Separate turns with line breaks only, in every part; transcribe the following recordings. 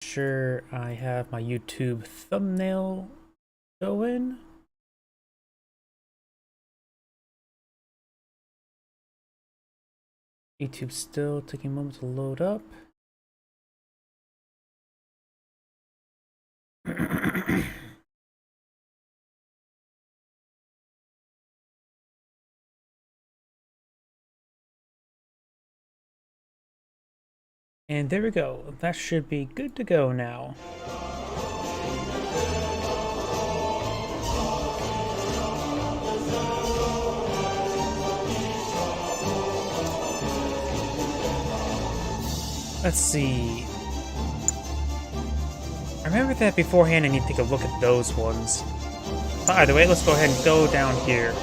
Sure, I have my YouTube thumbnail going. YouTube still taking a moment to load up. And there we go. That should be good to go now. Let's see. I remember that beforehand I need to take a look at those ones. But either way, let's go ahead and go down here.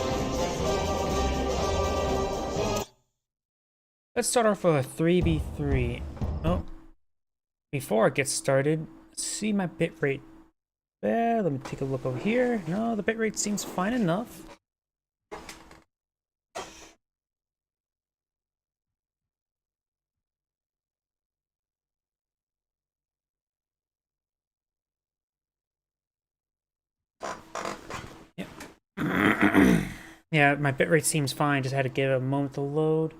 Let's start off with a 3v3. Oh, before I get started, see my bitrate. Let me take a look over here. No, the bitrate seems fine enough. Yep. Yeah, my bitrate seems fine. Just had to give it a moment to load.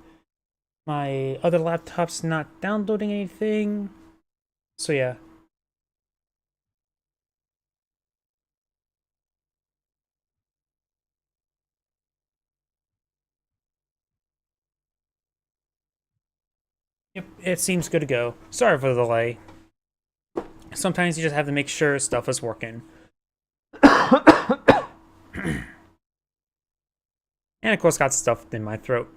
My other laptop's not downloading anything. So yeah. Yep, it seems good to go. Sorry for the delay. Sometimes you just have to make sure stuff is working. And of course got stuff in my throat.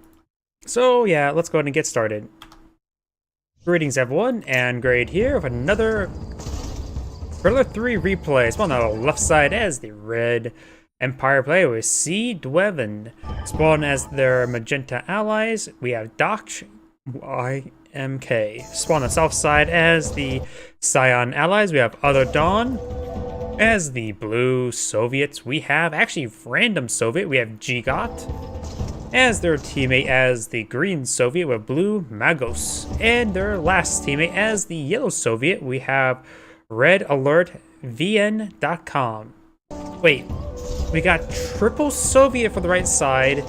So yeah, let's go ahead and get started. Greetings everyone, and Grade here with another Thriller 3 replay. Spawn on the left side as the Red Empire player with C. Dweven. Spawn as their Magenta allies, we have Doc YMK. Spawn on the south side as the Scion allies, we have Other Dawn. As the Blue Soviets, we have actually random Soviet, we have Gigot. As their teammate as the Green Soviet with Blue Magos. And their last teammate as the Yellow Soviet, we have Red Alert VN.com. Wait, we got triple Soviet for the right side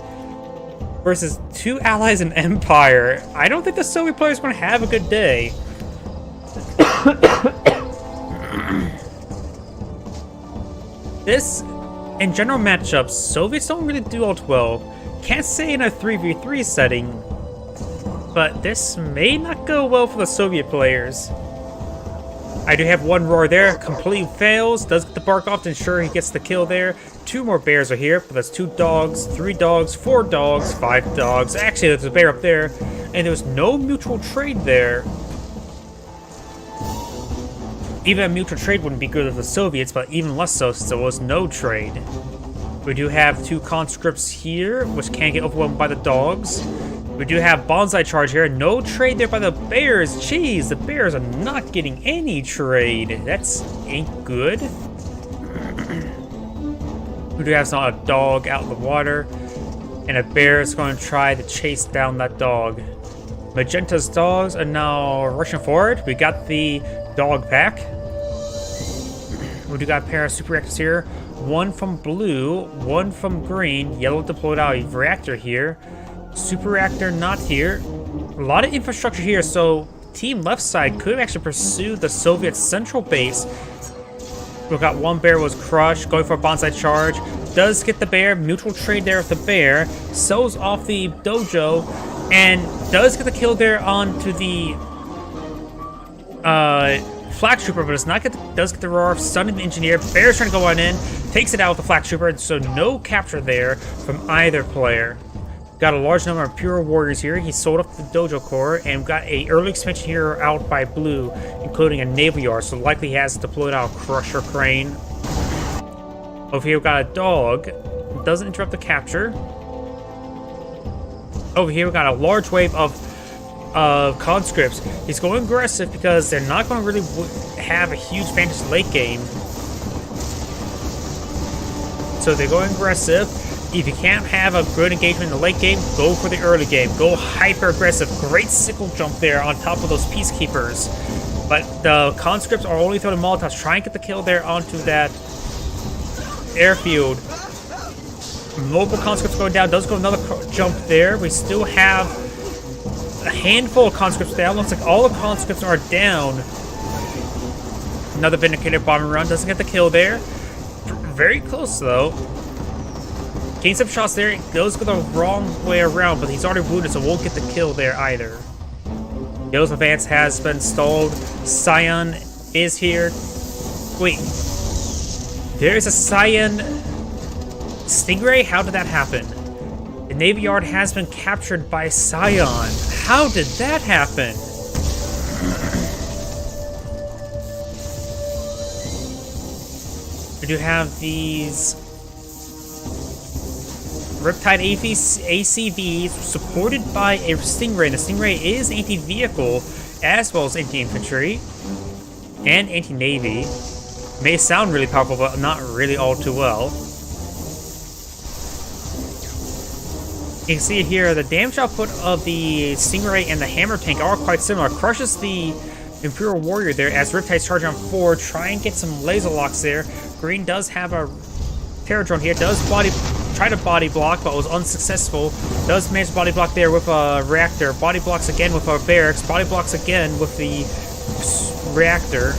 versus two allies in Empire. I don't think the Soviet players are going to have a good day. This, in general matchups, Soviets don't really do all 12. Can't say in a 3v3 setting, but this may not go well for the Soviet players. I do have one roar there, completely fails, does get the bark off to ensure he gets the kill there. Two more bears are here, but that's 2 dogs, 3 dogs, 4 dogs, 5 dogs. Actually, there's a bear up there, and there was no mutual trade there. Even a mutual trade wouldn't be good with the Soviets, but even less so since there was no trade. We do have 2 conscripts here, which can't get overwhelmed by the dogs. We do have Bonsai Charge here. No trade there by the bears. Jeez, the bears are not getting any trade. That's ain't good. We do have a dog out in the water, and a bear is going to try to chase down that dog. Magenta's dogs are now rushing forward. We got the dog pack. We do got a pair of super reactors here. One from blue, one from green. Yellow deployed out a reactor here. Super reactor not here. A lot of infrastructure here, so team left side could actually pursue the Soviet central base. We've got one bear was crushed, going for a bonsai charge. Does get the bear, mutual trade there with the bear. Sells off the dojo, and does get the kill there onto the Flak Trooper, but does get the roar, stunning the engineer. Bear's trying to go on in, takes it out with the Flak Trooper, so no capture there from either player. Got a large number of pure warriors here. He sold up the dojo core, and got a early expansion here out by blue, including a naval yard, so likely he has deployed out a crusher crane. Over here we got a dog. Doesn't interrupt the capture. Over here we got a large wave of conscripts. He's going aggressive because they're not going to really have a huge advantage late game. So they're going aggressive. If you can't have a good engagement in the late game, go for the early game. Go hyper aggressive. Great sickle jump there on top of those peacekeepers. But the conscripts are only throwing Molotovs. Try and get the kill there onto that airfield. Multiple conscripts going down. Does go another jump there. We still have a handful of conscripts down. Looks like all the conscripts are down. Another Vindicator bombing run. Doesn't get the kill there. Very close though. Getting some shots there. It does go the wrong way around, but he's already wounded, so won't get the kill there either. Yo's advance has been stalled. Scion is here. Wait. There's a Scion Stingray? How did that happen? The Navy Yard has been captured by Scion. How did that happen? We do have these Riptide ACVs supported by a Stingray. And the Stingray is anti-vehicle as well as anti-infantry and anti-navy. May sound really powerful, but not really all too well. You can see here the damage output of the Stingray and the Hammer Tank are quite similar. Crushes the Imperial Warrior there as Riptide's charging on forward. Try and get some laser locks there. Green does have a Terror Drone here. Does try to body block, but was unsuccessful. Does manage to body block there with a reactor. Body blocks again with a barracks. Body blocks again with the reactor.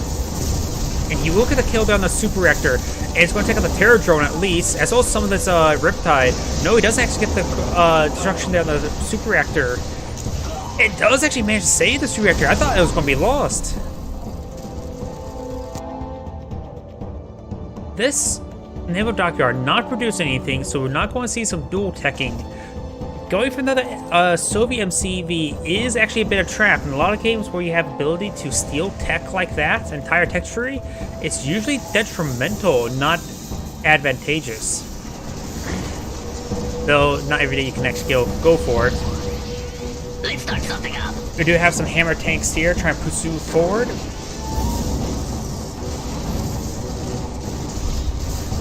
And he will get the kill down the super reactor. And it's going to take out the Terror Drone at least, as well as some of this Riptide. No, he doesn't actually get the destruction down the super reactor. It does actually manage to save the super reactor. I thought it was going to be lost. This Naval Dockyard not producing anything, so we're not going to see some dual teching. Going for another Soviet MCV is actually a bit of a trap. In a lot of games where you have ability to steal tech like that, entire tech tree, it's usually detrimental, not advantageous. Though not every day you can actually go for it.
Let's start something up.
We do have some hammer tanks here trying to pursue forward.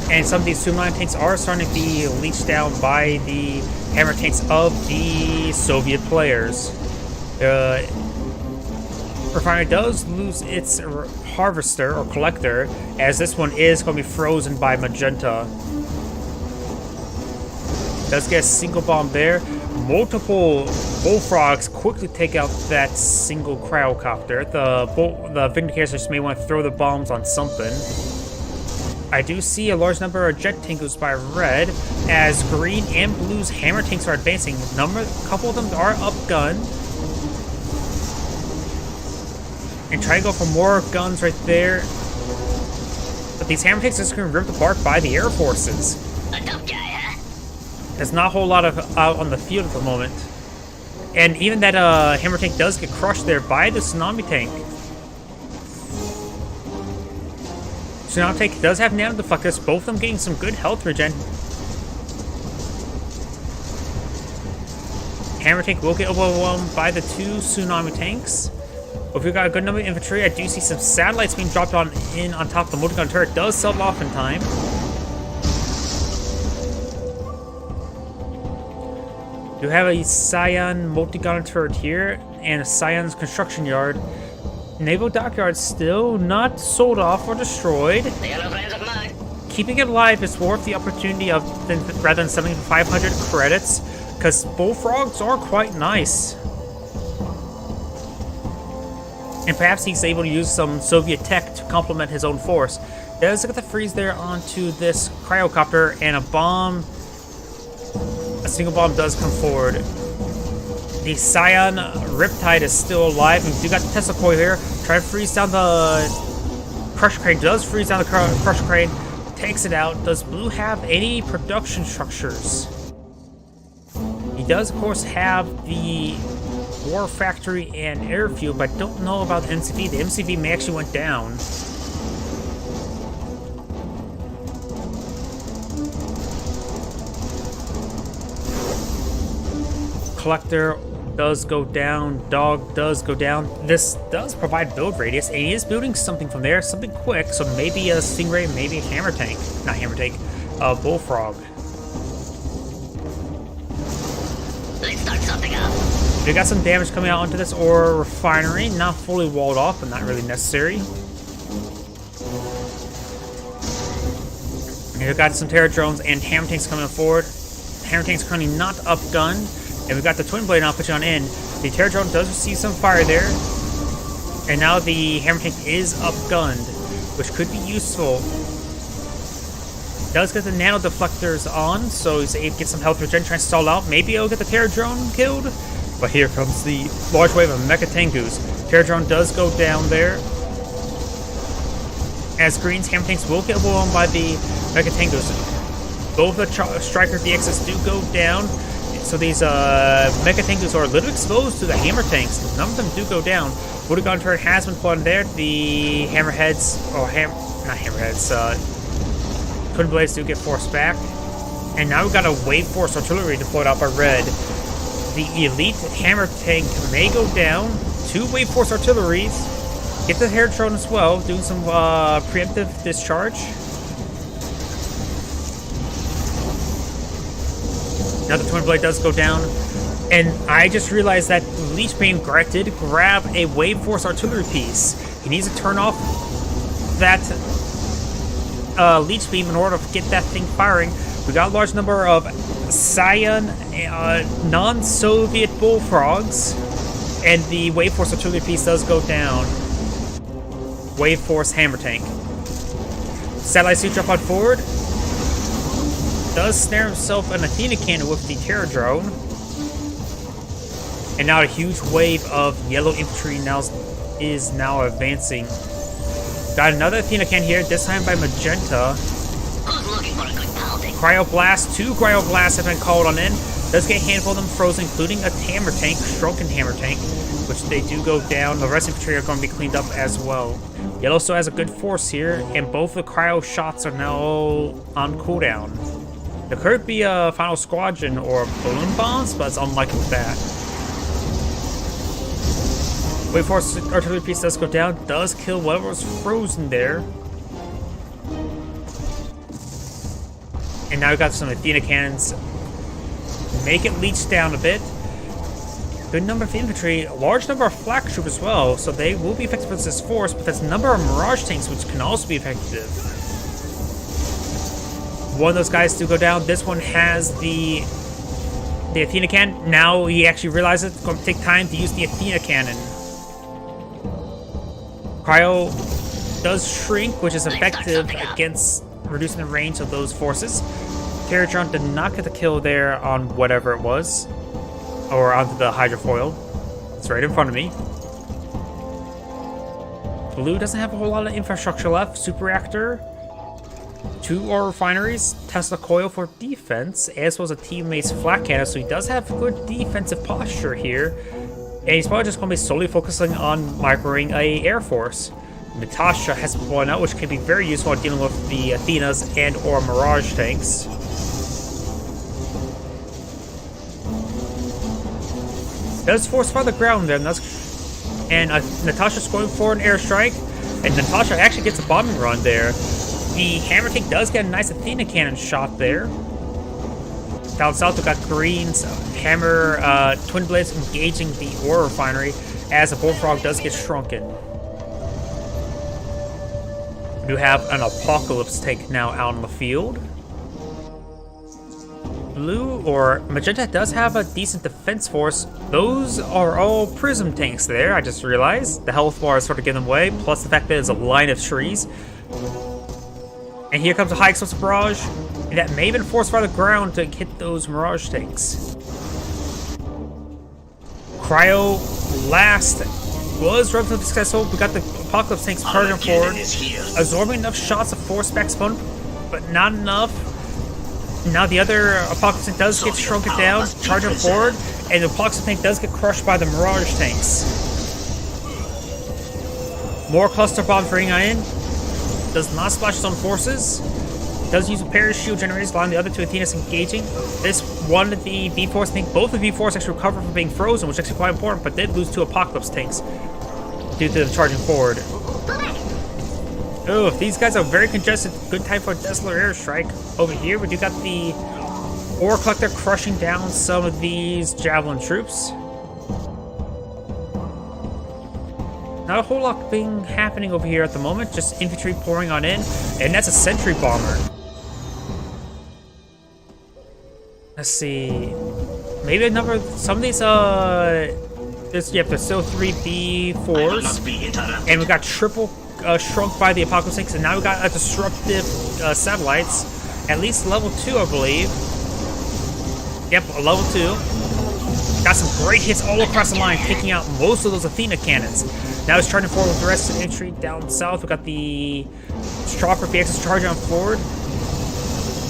And some of these Tsunami tanks are starting to be leached down by the hammer tanks of the Soviet players. The refinery does lose its harvester or collector, as this one is going to be frozen by Magenta. Does get a single bomb there. Multiple bullfrogs quickly take out that single cryocopter. The Vindicators just may want to throw the bombs on something. I do see a large number of jet tankers by red, as green and blue's hammer tanks are advancing. A couple of them are upgunned. And try to go for more guns right there. But these hammer tanks are just going to be ripped apart by the air forces.
A tough guy, huh?
There's not a whole lot of out on the field at the moment. And even that hammer tank does get crushed there by the Tsunami tank. Tsunami tank does have nano deflectors, both of them getting some good health regen. Hammer tank will get overwhelmed by the two Tsunami tanks. But if we've got a good number of infantry, I do see some satellites being dropped on top of the multi-gun turret. Does sell off in time. We have a Scion multi-gun turret here and a Scion's construction yard. Naval Dockyard still not sold off or destroyed.
The yellow flames of mud.
Keeping it alive is worth the opportunity of rather than selling for 500 credits, because bullfrogs are quite nice. And perhaps he's able to use some Soviet tech to complement his own force. Does get the freeze there onto this cryocopter, and a single bomb does come forward. The Scion Riptide is still alive, and we do got the Tesla coil here. Try to freeze down the Crush Crane. Does freeze down the Crush Crane. Takes it out. Does Blue have any production structures? He does, of course, have the War Factory and Airfield, but I don't know about the MCV. The MCV may actually went down. Collector does go down, dog does go down. This does provide build radius, and he is building something from there, something quick, so maybe a Stingray, maybe a hammer tank. Not hammer tank, a bullfrog.
Let's start something up.
We got some damage coming out onto this ore refinery. Not fully walled off, but not really necessary. And we've got some Terror drones and hammer tanks coming forward. Hammer tank's currently not upgunned. And we've got the Twin Blade now pushing on in. The Terror drone does receive some fire there. And now the hammer tank is upgunned, which could be useful. Does get the nano deflectors on, so he's able to get some health regen, trying to stall out. Maybe he'll get the Terror drone killed. But here comes the large wave of Mecha Tengus. Terror drone does go down there. As Green's hammer tanks will get blown by the Mecha Tengus. Both the Striker DXs do go down. So these Mecha Tengus are a little exposed to the hammer tanks. None of them do go down. Would-have-gone turret has been put on there. The hammerheads, or not hammerheads, Twin Blades do get forced back. And now we've got a Wave Force artillery deployed out by Red. The elite hammer tank may go down. 2 Wave Force artilleries. Get the Terror drone as well, doing some preemptive discharge. Now the Twin Blade does go down. And I just realized that Leech Beam did grab a Wave Force artillery piece. He needs to turn off that Leech Beam in order to get that thing firing. We got a large number of Scion non-Soviet bullfrogs, and the Wave Force artillery piece does go down. Wave Force hammer tank. Satellite suit jump on forward. Does snare himself an Athena cannon with the Terror drone. And now a huge wave of yellow infantry is now advancing. Got another Athena cannon here, this time by Magenta.
Who's looking for a good pounding?
Cryo Blast, 2 Cryo Blasts have been called on in. Does get a handful of them frozen, including a hammer tank, shrunken hammer tank, which they do go down. The rest of the infantry are going to be cleaned up as well. Yellow still has a good force here, and both the cryo shots are now on cooldown. There could be a final squadron or balloon bombs, but it's unlikely with that. Wave Force artillery piece does go down, does kill whatever was frozen there. And now we've got some Athena cannons. Make it leech down a bit. Good number of infantry, a large number of flak troop as well, so they will be effective against this force, but there's a number of Mirage tanks which can also be effective. One of those guys do go down. This one has the Athena cannon. Now he actually realizes it's going to take time to use the Athena cannon. Cryo does shrink, which is effective against reducing the range of those forces. Terror drone did not get the kill there on whatever it was, or onto the hydrofoil. It's right in front of me. Blue doesn't have a whole lot of infrastructure left. Super reactor, 2 ore refineries, Tesla coil for defense, as well as a teammate's flat cannon, so he does have good defensive posture here. And he's probably just going to be solely focusing on microing a Air Force. Natasha has been blown out, which can be very useful in dealing with the Athenas and or Mirage tanks. Does force fire the ground there, and Natasha's going for an airstrike, and Natasha actually gets a bombing run there. The hammer tank does get a nice Athena cannon shot there. Down south, we got Green's hammer Twin Blades engaging the ore refinery as the Bullfrog does get shrunken. We do have an Apocalypse tank now out in the field. Blue or Magenta does have a decent defense force. Those are all Prism tanks there, I just realized. The health bar is sort of giving away, plus the fact that there's a line of trees. And here comes a high explosive barrage. And that may have been forced by the ground to hit those Mirage tanks. Cryo Blast was relatively successful. We got the Apocalypse tanks charging forward, absorbing enough shots of force back spawn, but not enough. Now the other Apocalypse tank does get shrunken down, charging forward, and the Apocalypse tank does get crushed by the Mirage tanks. More cluster bombs raining on in. Does not splash his own forces. Does use a pair of shield generators, allowing the other 2 Athenas engaging. This one, the V-Force tank, both of the V-Force actually recovered from being frozen, which is actually quite important, but did lose 2 Apocalypse tanks due to the charging forward. Oh, these guys are very congested. Good time for a Desolar airstrike. Over here, we do got the Ore Collector crushing down some of these Javelin troops. Not a whole lot being happening over here at the moment, just infantry pouring on in, and that's a sentry bomber. Let's see. Maybe some of these, there's still 3 B4s, and we got triple shrunk by the Apocalypse Tanks, and now we got a disruptive satellites, at least level 2, I believe. Yep, a level 2. Got some great hits all across the line, taking out most of those Athena cannons. Now he's charging forward with the rest of the infantry down south. We got the Chopper VXs charging on forward.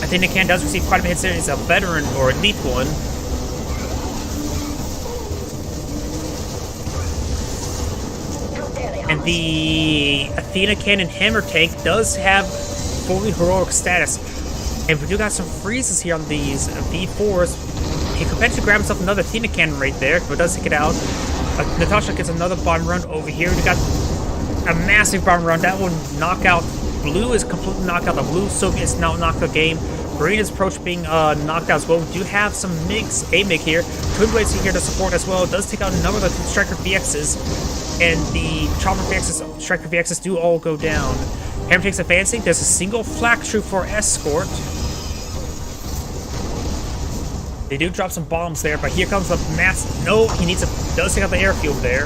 Athena cannon does receive quite a bit of hits there. It's a veteran or elite one. And the Athena cannon hammer tank does have fully heroic status. And we do got some freezes here on these V4s. He could potentially grab himself another Athena cannon right there, but does take it out. Natasha gets another bomb run over here. We got a massive bomb run. That one knock out. Blue is completely knocked out. The blue Soviets now knocked the game. Green is approach being knocked out as well. We do have some MiGs, a MiG here. Twin Blades here to support as well. It does take out a number of the Striker VXs. And the Chopper VXs, Striker VXs do all go down. Hammer takes advancing. There's a single flak troop for escort. They do drop some bombs there, but here comes the mass. No, he needs does take out the airfield there.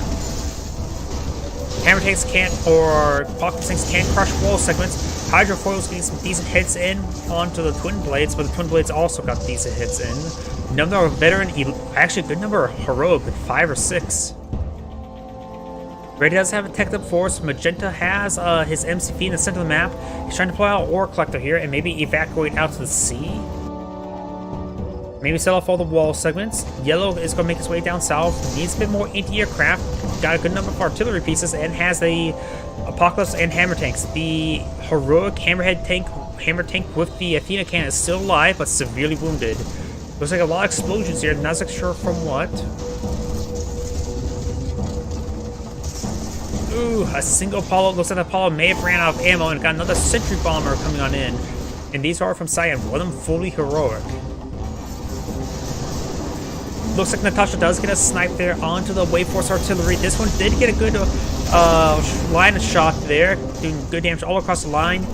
Hammer tanks can't, or Apocalypse Tanks can't crush wall segments. Hydrofoils getting some decent hits in onto the Twin Blades, but the Twin Blades also got decent hits in. Number of veteran, actually a good number of heroic, 5 or 6. Red does have a teched up force. Magenta has his MCV in the center of the map. He's trying to pull out Ore Collector here and maybe evacuate out to the sea. Maybe set off all the wall segments. Yellow is going to make his way down south. Needs a bit more anti-aircraft. Got a good number of artillery pieces and has the Apocalypse and Hammer tanks. The heroic Hammer tank with the Athena cannon is still alive but severely wounded. Looks like a lot of explosions here. Not so sure from what. Ooh, a single Apollo. Looks like the Apollo may have ran out of ammo and got another sentry bomber coming on in. And these are from Cyan. One of them fully heroic. Looks like Natasha does get a snipe there onto the Wave Force artillery. This one did get a good line of shot there, doing good damage all across the line.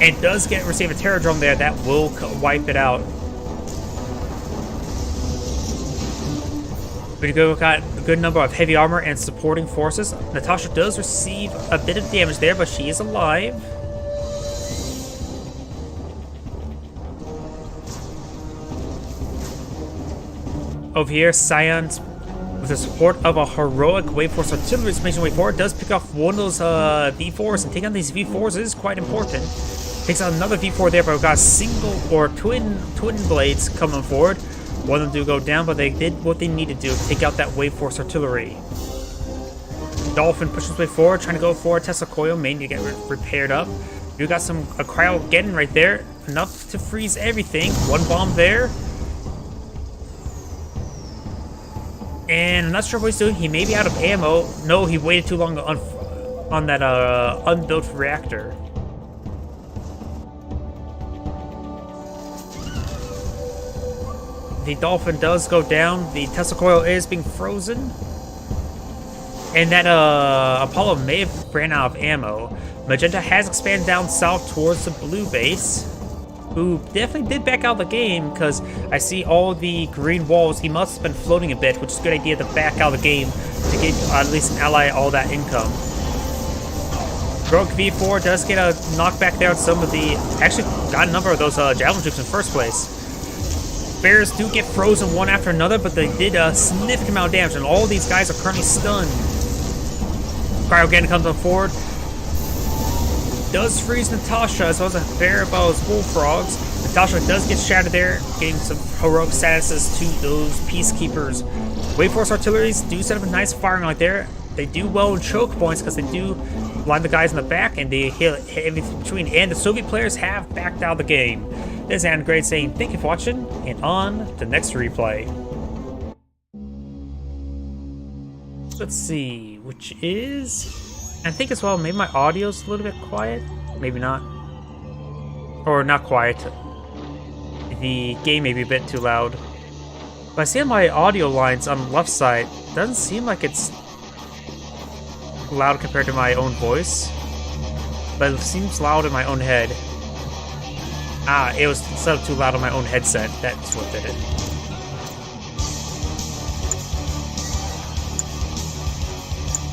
And does receive a terror drone there that will wipe it out. We got a good number of heavy armor and supporting forces. Natasha does receive a bit of damage there, but she is alive. Over here, Cyan, with the support of a heroic Wave Force artillery making way forward, does pick off one of those V4s, and taking on these V4s is quite important. Takes out another V4 there, but we've got single or twin blades coming forward. One of them do go down, but they did what they needed to do to take out that Wave Force artillery. Dolphin pushes his way forward, trying to go for a Tesla coil, mainly to get repaired up. We got some cryo getting right there, enough to freeze everything. One bomb there. And I'm not sure what he's doing. He may be out of ammo. No, he waited too long on that unbuilt reactor. The Dolphin does go down. The Tesla coil is being frozen. And that Apollo may have ran out of ammo. Magenta has expanded down south towards the blue base, who definitely did back out the game, because I see all the green walls. He must have been floating a bit, which is a good idea to back out the game to get at least an ally all that income. Rogue V4 does get a knockback there on some of the... Actually, got a number of those javelin troops in first place. Bears do get frozen one after another, but they did a significant amount of damage, and all these guys are currently stunned. Cryogan comes on forward. Does freeze Natasha as well as a pair of those bullfrogs. Natasha does get shattered there, getting some heroic statuses to those peacekeepers. Wave Force artilleries do set up a nice firing right there. They do well in choke points because they do line the guys in the back and they hit everything between. And the Soviet players have backed out of the game. This is Adam Great saying thank you for watching, and on to the next replay. Let's see, which is... I think as well, maybe my audio's a little bit quiet. Maybe not. Or not quiet. The game may be a bit too loud. But I see on my audio lines on the left side, doesn't seem like it's loud compared to my own voice, but it seems loud in my own head. Ah, it was set up too loud on my own headset. That's what did it.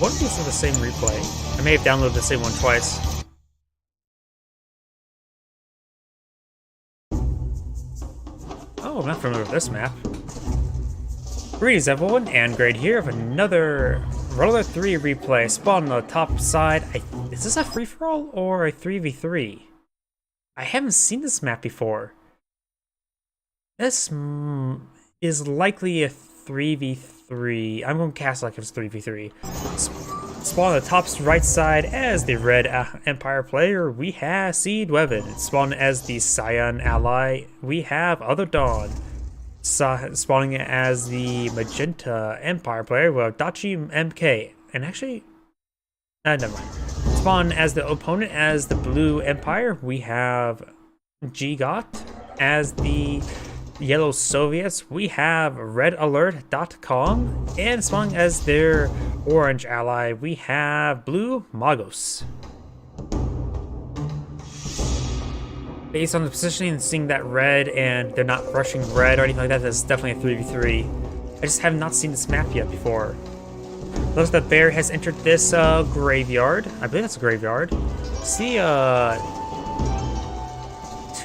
What if these are the same replay? I may have downloaded the same one twice. Oh, I'm not familiar with this map. Greetings everyone, and Grade here of another Roller 3 replay. Spawn on the top side. Is this a free-for-all or a 3v3? I haven't seen this map before. This is likely a 3v3. I'm going to cast like it's 3v3. Spawn on the top right side as the Red Empire player, we have Seed Weapon. Spawn as the Cyan ally, we have Other Dawn. Spawning as the Magenta Empire player, we have Dachi MK. And actually, never mind. Spawn as the opponent as the Blue Empire, we have G-Got. As the Yellow Soviets, we have RedAlert.com. And spawning as their Orange ally, we have Blue Magos. Based on the positioning and seeing that red and they're not rushing red or anything like that, that's definitely a 3v3. I just have not seen this map yet before. Looks like the bear has entered this graveyard. I believe that's a graveyard. See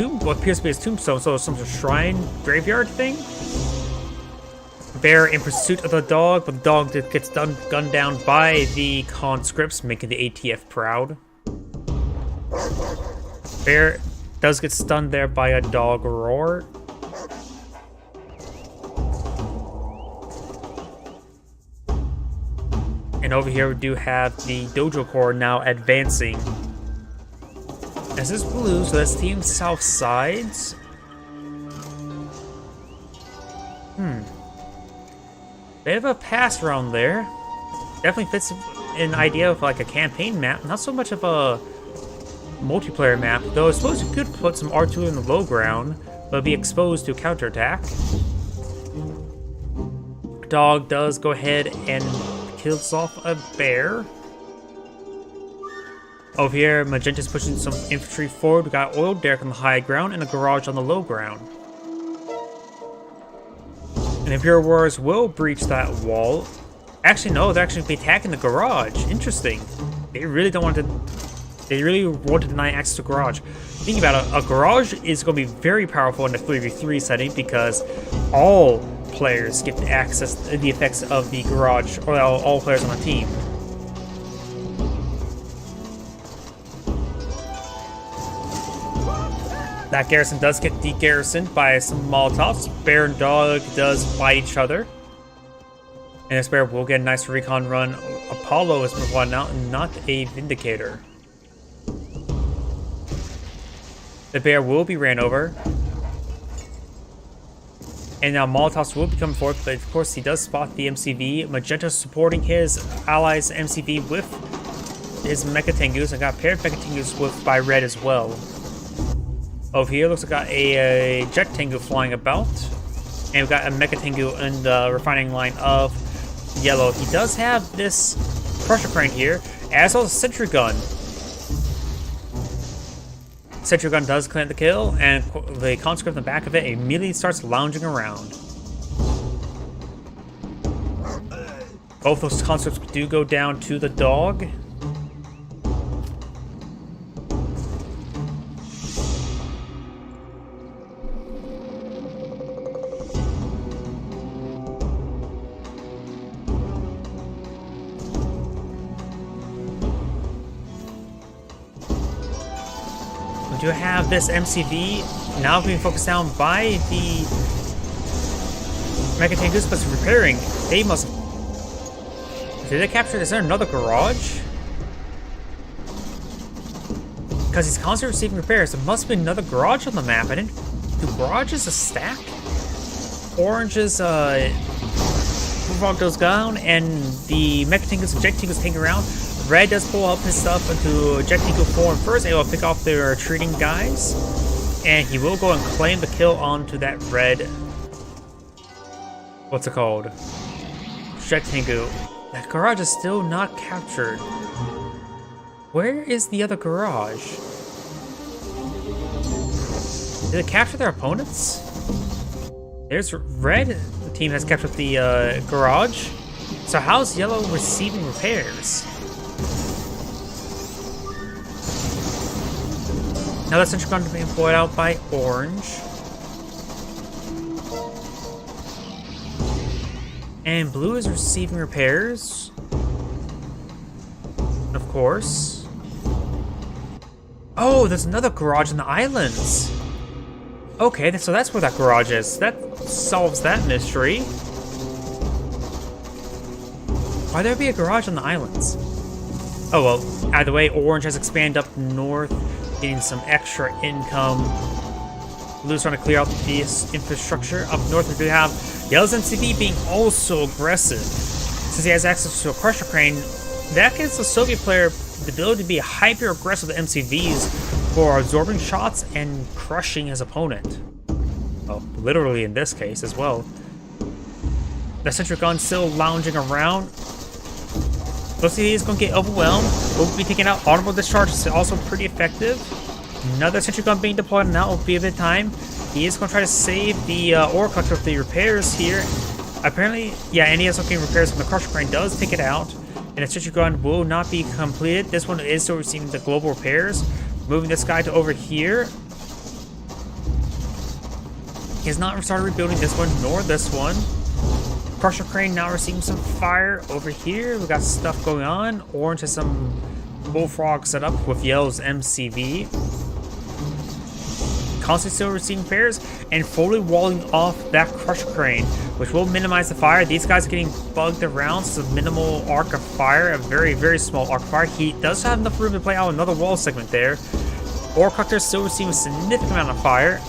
what appears to be his tombstone, so some sort of shrine graveyard thing. Bear in pursuit of the dog, but the dog gets gunned down by the conscripts, making the ATF proud. Bear does get stunned there by a dog roar. And over here we do have the Dojo Core now advancing. This is blue, so that's Team South Sides. Bit of a pass around there. Definitely fits an idea of like a campaign map, not so much of a multiplayer map, though I suppose you could put some R2 in the low ground, but be exposed to counterattack. Dog does go ahead and kills off a bear. Over here, Magenta's pushing some infantry forward. We got Oil Derrick on the high ground and a Garage on the low ground. And Imperial Warriors will breach that wall. Actually, no, they're actually attacking the Garage. Interesting. They really don't want to. They really want to deny access to Garage. Think about it, a Garage is going to be very powerful in the 3v3 setting because all players get to access the effects of the Garage, or all players on the team. That garrison does get de-garrisoned by some Molotovs. Bear and dog does fight each other. And this bear will get a nice recon run. Apollo is one out and not a Vindicator. The bear will be ran over. And now Molotovs will be coming forth, but of course he does spot the MCV. Magenta supporting his allies' MCV with his Mecha Tengus, and got paired Mecha Tengus with by red as well. Over here looks like got a Jet Tengu flying about. And we've got a Mecha Tengu in the refining line of yellow. He does have this Pressure Crane here, as well as a Sentry Gun. Sentry Gun does clear the kill, and the conscript in the back of it immediately starts lounging around. Both those conscripts do go down to the dog. We do have this MCV now being focused down by the Mecha Tengus, but it's repairing. They must. Did they capture? Is there another Garage? Because he's constantly receiving repairs, there must be another Garage on the map. I didn't. Do Garages a stack? Orange's Frog goes down, and the Mecha Tengus and Jet Tengus hang around. Red does pull up his stuff into Jet Tengu form first, able to pick off their retreating guys. And he will go and claim the kill onto that red. What's it called? Jet Tengu. That garage is still not captured. Where is the other garage? Did it capture their opponents? There's red. The team has captured the garage. So how's yellow receiving repairs? Now that's central gun being employed out by orange. And blue is receiving repairs. Of course. Oh, there's another garage in the islands. Okay, so that's where that garage is. That solves that mystery. Why there be a garage on the islands? Oh well, either way, orange has expanded up north, getting some extra income. Blue's trying to clear out this infrastructure. Up north, we do have yellow's MCV being also aggressive. Since he has access to a crusher crane, that gives the Soviet player the ability to be hyper-aggressive with MCVs for absorbing shots and crushing his opponent. Well, literally in this case as well. The sentry gun still lounging around. Looks like he's going to get overwhelmed. We'll be taking out honorable discharge. It's also pretty effective. Another sentry gun being deployed, and that will be a bit of time. He is going to try to save the ore collector with the repairs here. Apparently, yeah, any SLK repairs from the crusher crane does take it out. And the sentry gun will not be completed. This one is still receiving the global repairs. Moving this guy to over here. He has not started rebuilding this one, nor this one. Crusher crane now receiving some fire over here. We got stuff going on. Orange has some bullfrog set up with yellow's MCV. Constantly still receiving repairs and fully walling off that crusher crane, which will minimize the fire. These guys are getting bugged around, so minimal arc of fire, a very, very small arc of fire. He does have enough room to play out another wall segment there. Ore collector is still receiving a significant amount of fire.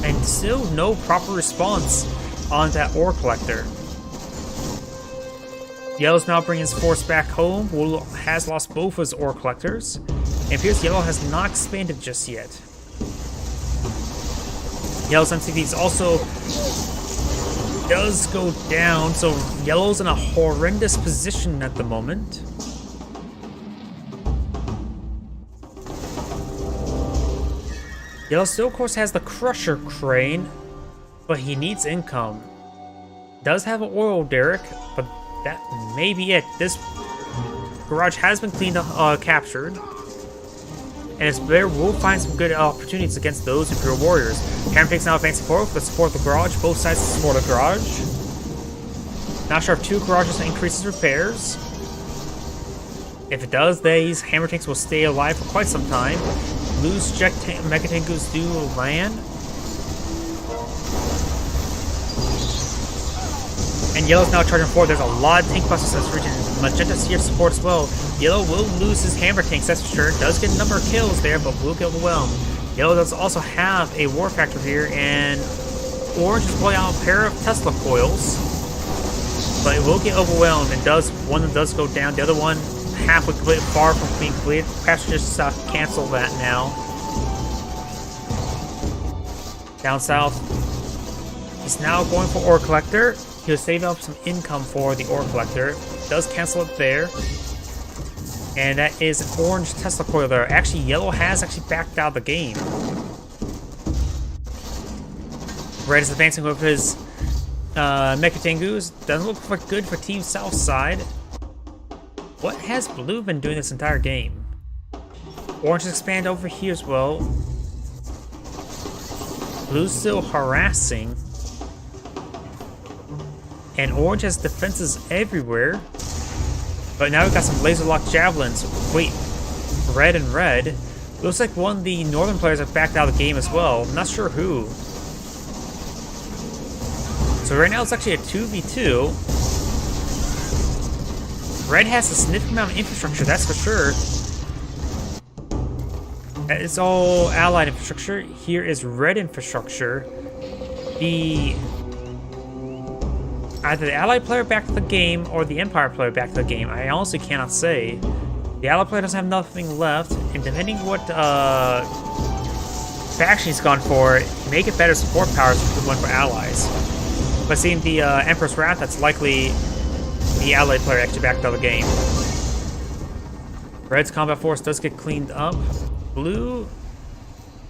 And still no proper response on that ore collector. Yellow's now bringing his force back home. Blue has lost both of his ore collectors. And it appears Yellow has not expanded just yet. Yellow's MCVs also does go down, so Yellow's in a horrendous position at the moment. Yellow still, of course, has the crusher crane, but he needs income. Does have an oil derrick, but that may be it. This garage has been cleaned up, captured. And its player will find some good opportunities against those Imperial warriors. Hammer takes now advancing forward to support the garage. Both sides support the garage. Not sure if 2 garages increases repairs. If it does, these hammer tanks will stay alive for quite some time. Blue's Mecha Tengus do land. And Yellow's now charging forward. There's a lot of tank busters in this region. Magenta's here to support as well. Yellow will lose his hammer tanks, that's for sure. Does get a number of kills there, but will get overwhelmed. Yellow does also have a war factor here, and Orange is pulling out a pair of Tesla coils. But it will get overwhelmed, and one of them does go down. The other one, halfway complete, far from being completed. Perhaps just cancel that now. Down south, he's now going for ore collector. He'll save up some income for the ore collector. Does cancel it there. And that is an orange Tesla coil there. Actually, Yellow has actually backed out of the game. Red is advancing with his Mecha Tengus. Doesn't look quite good for Team Southside. What has Blue been doing this entire game? Orange has expanded over here as well. Blue's still harassing. And Orange has defenses everywhere. But now we've got some laser-locked javelins. Wait, red and red. Looks like one of the northern players have backed out of the game as well. I'm not sure who. So right now it's actually a 2v2. Red has a significant amount of infrastructure, that's for sure. It's all allied infrastructure. Here is red infrastructure. Either the Allied player back to the game or the Empire player back to the game. I honestly cannot say. The Allied player doesn't have nothing left, and depending what faction he's gone for, make it better support powers if he went for allies. But seeing the Emperor's Wrath, that's likely the allied player actually backed out of the game. Red's combat force does get cleaned up. Blue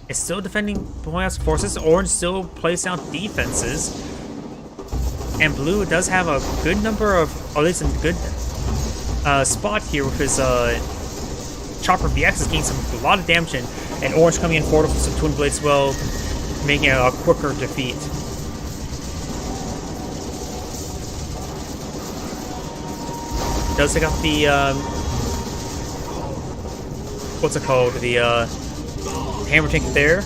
is still defending Point Out's forces. Orange still plays down defenses. And Blue does have a good number of, or at least a good spot here with his Chopper VX is getting a lot of damage in. And Orange coming in forward with some Twin Blades as well, making it a quicker defeat. Does take out the what's it called? The hammer tank there.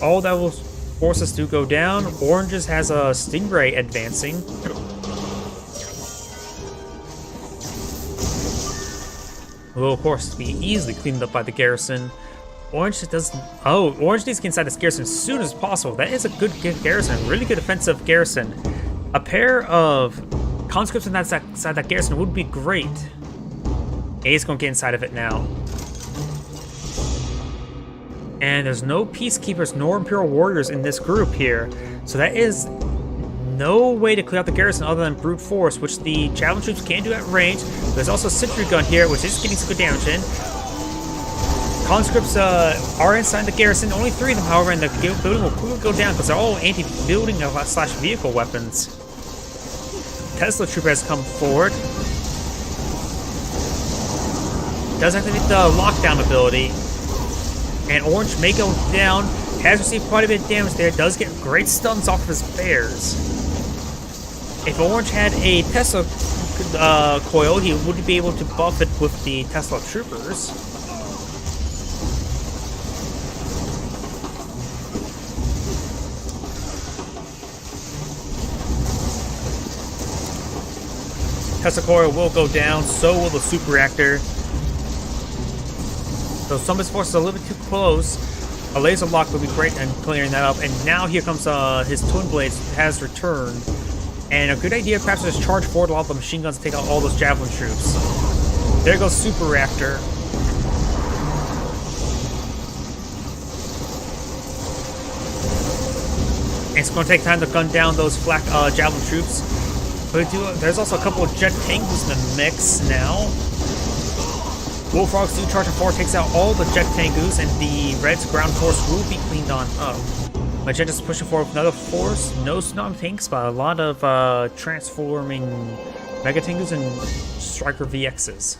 All that will force us to go down. Oranges has a Stingray advancing. Will of course be easily cleaned up by the garrison. Orange does. Oh, Orange needs to get inside this garrison as soon as possible. That is a good garrison, really good offensive garrison. A pair of conscripts on that side that garrison would be great. A's gonna get inside of it now. And there's no peacekeepers nor imperial warriors in this group here, so that is no way to clear out the garrison other than brute force, which the javelin troops can do at range. There's also a sentry gun here, which is getting some good damage in. Conscripts are inside the garrison, only 3 of them, however, and the building will quickly go down because they're all anti-building slash vehicle weapons. Tesla trooper has come forward. Does activate the lockdown ability. And Orange may go down. Has received quite a bit of damage there. Does get great stuns off of his bears. If Orange had a Tesla coil, he would be able to buff it with the Tesla troopers. Tesla coil will go down, so will the super reactor. So some of his forces are a little bit too close. A laser lock would be great in clearing that up. And now here comes his Twin Blades has returned. And a good idea perhaps is charge forward a lot of the machine guns to take out all those javelin troops. There goes Super Reactor. And it's going to take time to gun down those flak javelin troops. But there's also a couple of jet tanks in the mix now. Bullfrogs do charge forward, takes out all the jet tangus, and the Red's ground force will be cleaned on up. Magenta's pushing forward with another force. No Snom tanks, but a lot of transforming Mega Tangus and Striker VXs.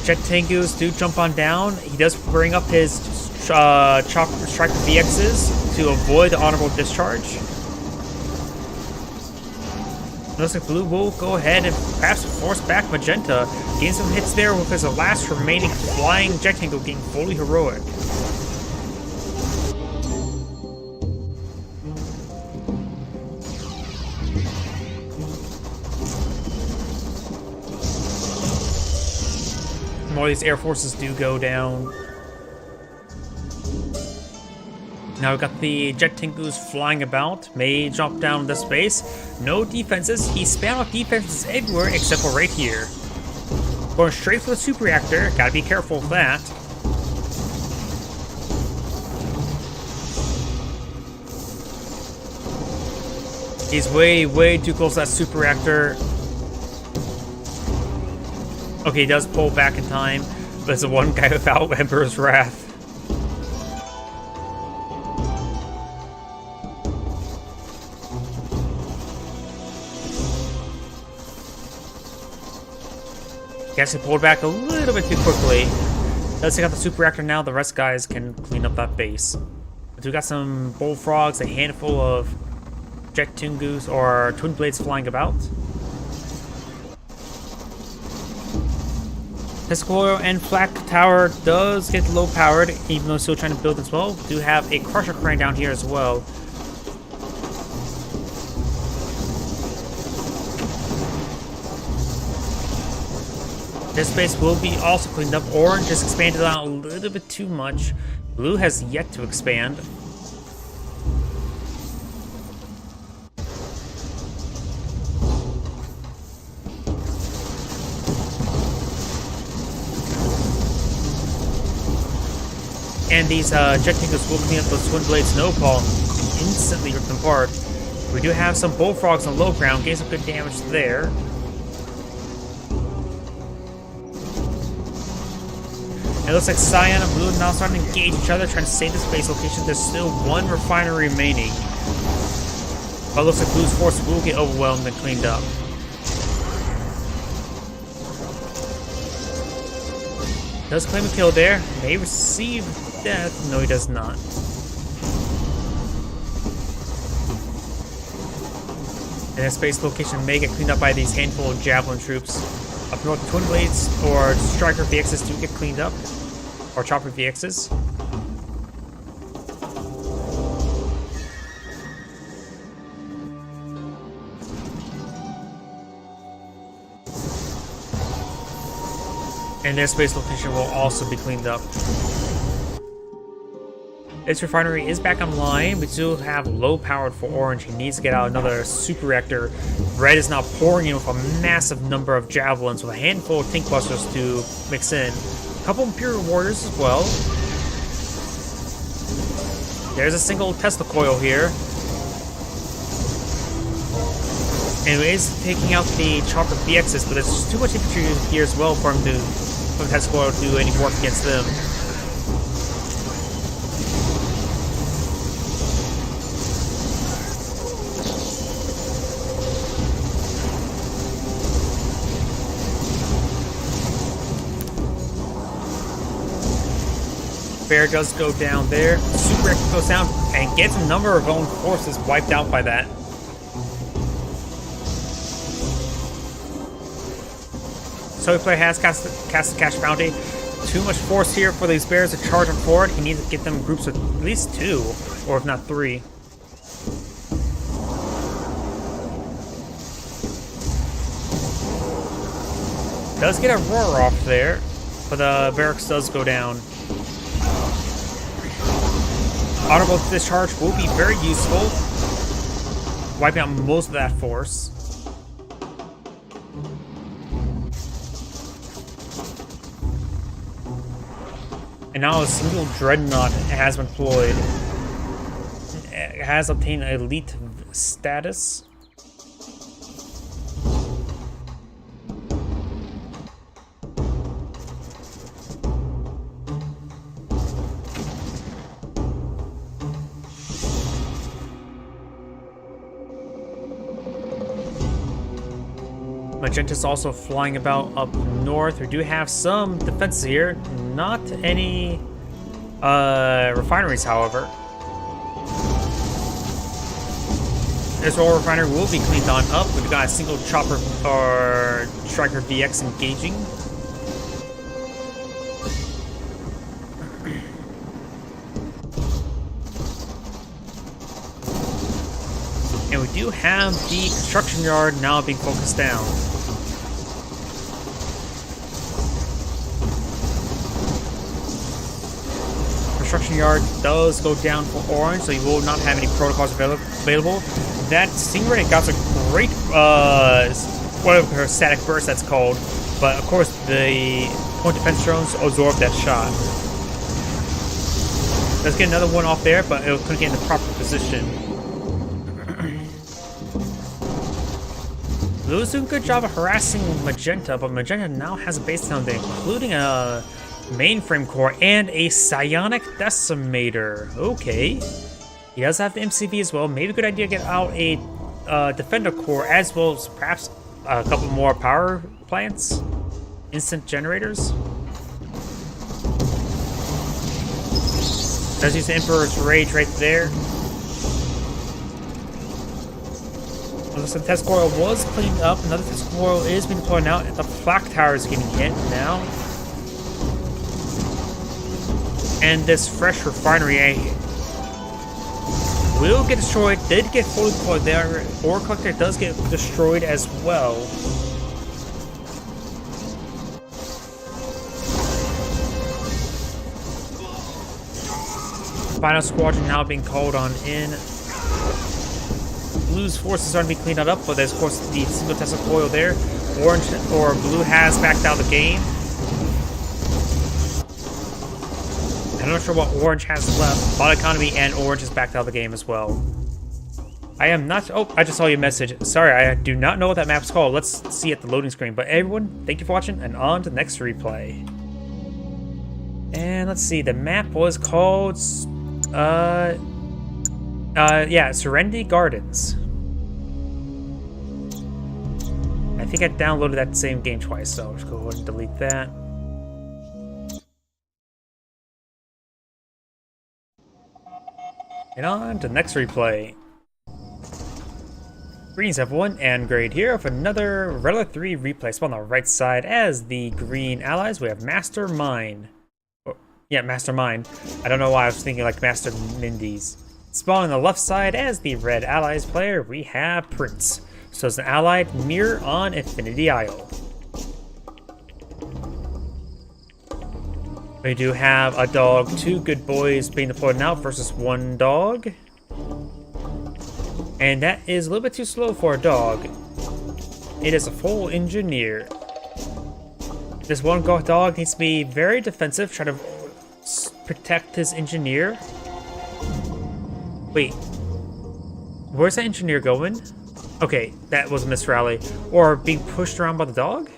Jet Tangus do jump on down. He does bring up his Striker VXs to avoid the honorable discharge. Looks like Blue will go ahead and perhaps force back Magenta. Gain some hits there with his last remaining flying Jet Tango getting fully heroic. More of these air forces do go down. Now we've got the Jet Tangus flying about. May drop down this base. No defenses. He spammed off defenses everywhere except for right here. Going straight for the Super Reactor. Gotta be careful of that. He's way, way too close to that Super Reactor. Okay, he does pull back in time, but it's the one guy without Emperor's Wrath. Guess he pulled back a little bit too quickly. Let's take out the Super Reactor now. The rest guys can clean up that base. But we got some Bullfrogs, a handful of Jet Tangus or Twin Blades flying about. Piscoil and Flak Tower does get low powered, even though still trying to build as well. We do have a Crusher Crane down here as well. This base will be also cleaned up. Orange has expanded out a little bit too much. Blue has yet to expand. And these jet tankers will clean up those Twin Blade Snowball and instantly rip them apart. We do have some Bullfrogs on low ground, getting some good damage there. It looks like Cyan and Blue now starting to engage each other, trying to save this base location. There's still one refinery remaining. But it looks like Blue's force will get overwhelmed and cleaned up. Does claim a kill there. May receive death. No, he does not. And this base location may get cleaned up by these handful of Javelin troops. Up north, Twin Blades or Striker VXs do get cleaned up. Or Chopper VXs. And their space location will also be cleaned up. This refinery is back online. We still have low powered for Orange. He needs to get out another super reactor. Red is now pouring in with a massive number of Javelins with a handful of Tank Busters to mix in. A couple Imperial Warriors as well. There's a single Tesla coil here. And it is taking out the Chopper VXs, but there's just too much infantry here as well for him to Tesla coil to do any work against them. Bear does go down there. Super Reactor goes down and gets a number of own forces wiped out by that. So player has cast the Cash Bounty. Too much force here for these bears to charge him forward. He needs to get them groups of at least 2, or if not 3. Does get a roar off there, but the barracks does go down. Honorable Discharge will be very useful, wiping out most of that force. And now a single Dreadnought has been deployed. It has obtained elite status. Magenta's also flying about up north. We do have some defenses here. Not any refineries, however. This oil refinery will be cleaned on up. We've got a single Chopper or Striker VX engaging. And we do have the construction yard now being focused down. Construction yard does go down for Orange, so you will not have any protocols available. That Stingray got a great, whatever static burst that's called, but of course the point defense drones absorb that shot. Let's get another one off there, but it couldn't get in the proper position. Blue's doing a good job of harassing Magenta, but Magenta now has a base down there, including a mainframe core and a psionic decimator. Okay. He does have the MCV as well. Maybe a good idea to get out a defender core as well as perhaps a couple more power plants. Instant generators. Does use the Emperor's Rage right there. So the test coil was cleaned up. Another test coil is being deployed now. The flak tower is getting hit now. And this fresh refinery will get destroyed. Did get fully deployed there. Ore collector does get destroyed as well. Final squadron now being called on in. Blue's forces are going to be cleaned up, but there's of course the single Tesla coil there. Orange or Blue has backed out of the game. I'm not sure what Orange has left. Bot economy and Orange is backed out of the game as well. I am not. Oh, I just saw your message. Sorry, I do not know what that map's called. Let's see at the loading screen. But everyone, thank you for watching, and on to the next replay. And let's see. The map was called. Yeah, Serenity Gardens. I think I downloaded that same game twice, so I'll just go ahead and delete that. And on to the next replay. Greens have won, and Grade here with another Relic 3 replay. So on the right side as the green allies, we have Mastermind. Oh, yeah, Mastermind. I don't know why I was thinking like Master Mindy's. Spawn on the left side as the red allies player, we have Prince. So it's an allied mirror on Infinity Isle. We do have a dog, 2 good boys being deployed now versus 1 dog. And that is a little bit too slow for a dog. It is a full engineer. This one dog needs to be very defensive, try to protect his engineer. Wait, where's that engineer going? Okay, that was a misrally. Or being pushed around by the dog?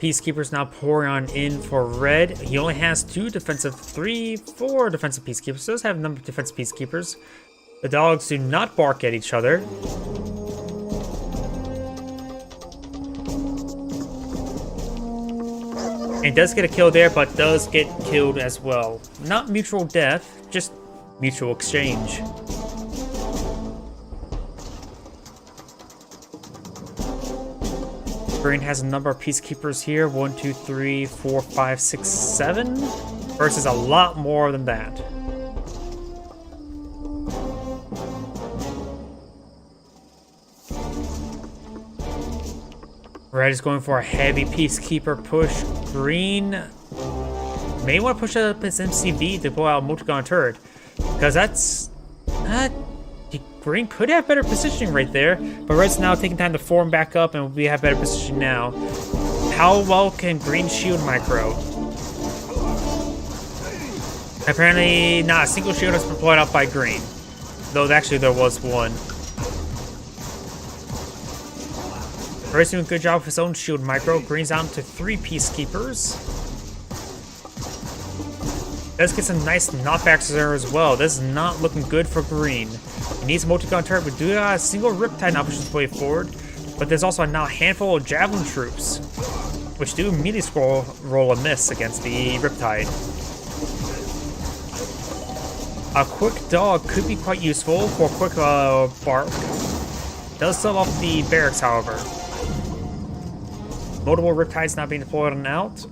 Peacekeepers now pouring on in for red. He only has 2 defensive, 4 defensive peacekeepers. So does have a number of defensive peacekeepers. The dogs do not bark at each other. And does get a kill there, but does get killed as well. Not mutual death, just mutual exchange. Green has a number of peacekeepers here. 1, 2, 3, 4, 5, 6, 7. Versus a lot more than that. Red is going for a heavy peacekeeper push. Green may want to push up his MCV to blow out Multigun turret. Because that's... Green could have better positioning right there, but Red's now taking time to form back up, and we have better position now. How well can Green shield micro? Apparently, not a single shield has been deployed out by Green. Though actually there was one. Red's doing a good job with his own shield micro. Green's down to 3 peacekeepers. Does get some nice knockbacks there as well. This is not looking good for Green. He needs a multi-gun turret. We do have a single Riptide option to play forward, but there's also now a handful of Javelin troops, which do immediately roll a miss against the Riptide. A quick dog could be quite useful for a quick bark. Does sell off the barracks, however. Multiple Riptides now being deployed on out.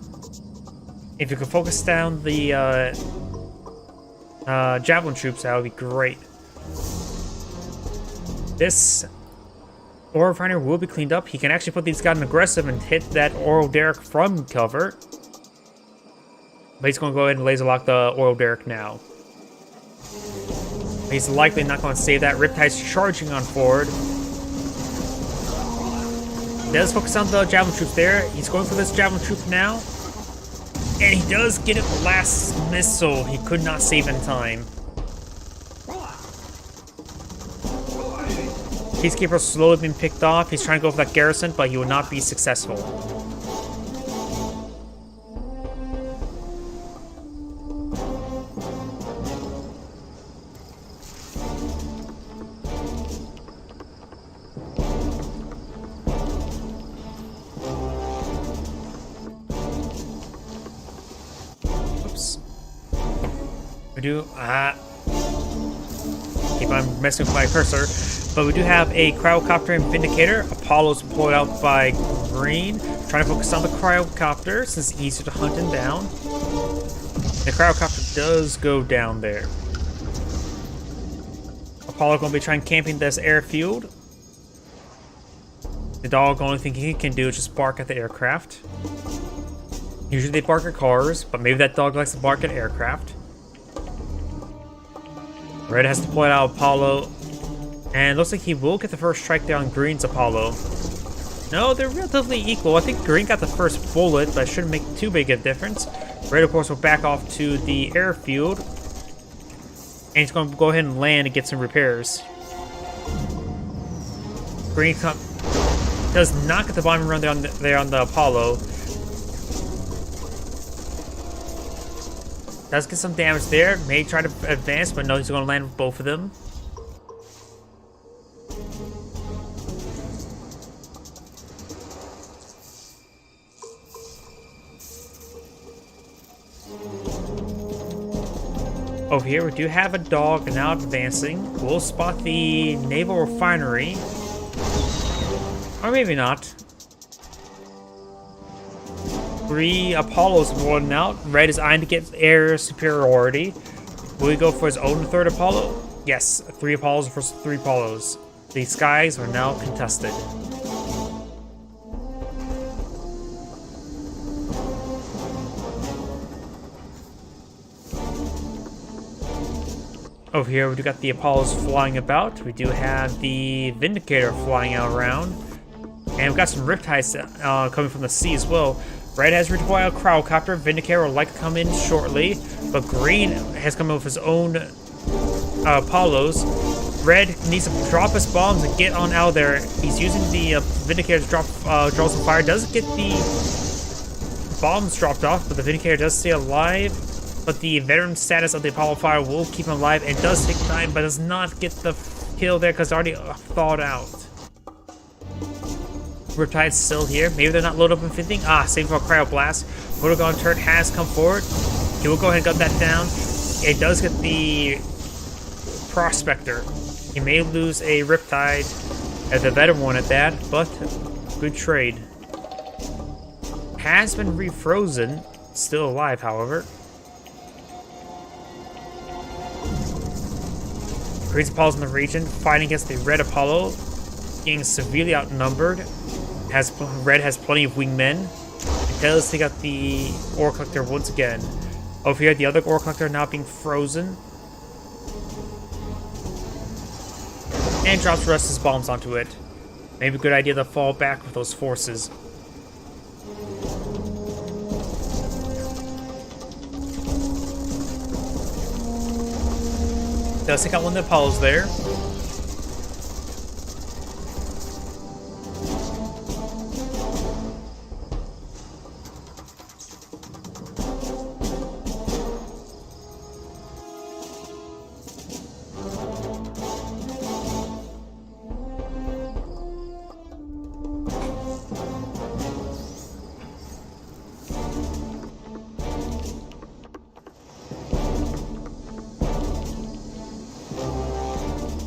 If you could focus down the Javelin troops, that would be great. This ore refiner will be cleaned up. He can actually put these guys in aggressive and hit that oil derrick from cover. But he's going to go ahead and laser lock the oil derrick now. He's likely not going to save that. Riptide's charging on forward. Does focus on the Javelin troops there. He's going for this Javelin troop now. And he does get it last missile. He could not save in time. Peacekeeper slowly being picked off. He's trying to go for that garrison, but he will not be successful. Oops. We do keep on messing with my cursor. But we do have a Cryocopter and Vindicator. Apollo's deployed out by Green. Trying to focus on the Cryocopter since it's easier to hunt him down. The Cryocopter does go down there. Apollo going to be trying camping this airfield. The dog, only thing he can do is just bark at the aircraft. Usually they bark at cars, but maybe that dog likes to bark at aircraft. Red has deployed out Apollo. And looks like he will get the first strike down Green's Apollo. No, they're relatively equal. I think green got the first bullet, but it shouldn't make too big a difference. Red, of course, will back off to the airfield. And he's going to go ahead and land and get some repairs. Green does not get the bombing run there on the Apollo. Does get some damage there. May try to advance, but no, he's going to land with both of them. Over here, we do have a dog now advancing. We'll spot the naval refinery. Or maybe not. 3 Apollos rolling out. Red is eyeing to get air superiority. Will he go for his own 3rd Apollo? Yes, 3 Apollos versus 3 Apollos. The skies are now contested. Over here, we do got the Apollos flying about. We do have the Vindicator flying out around. And we've got some Riptides coming from the sea as well. Red has redeployed a Crowcopter. Vindicator would like to come in shortly. But Green has come in with his own Apollos. Red needs to drop his bombs and get on out of there. He's using the Vindicator to draw some fire. Doesn't get the bombs dropped off, but the Vindicator does stay alive. But the veteran status of the Apollo fire will keep him alive and does take time, but does not get the kill there because it's already thawed out. Riptide's still here. Maybe they're not loaded up in 15. Ah, same for a Cryoblast. Motogon turret has come forward. He will go ahead and gun that down. It does get the Prospector. He may lose a Riptide as a veteran one at that, but good trade. Has been refrozen. Still alive, however. Green's Apollo's in the region, fighting against the Red Apollo, being severely outnumbered. Red has plenty of wingmen. It does take out the Ore Collector once again. Over here, the other Ore Collector now being frozen. And drops the rest of his bombs onto it. Maybe a good idea to fall back with those forces. Does take out one of the Apollos there.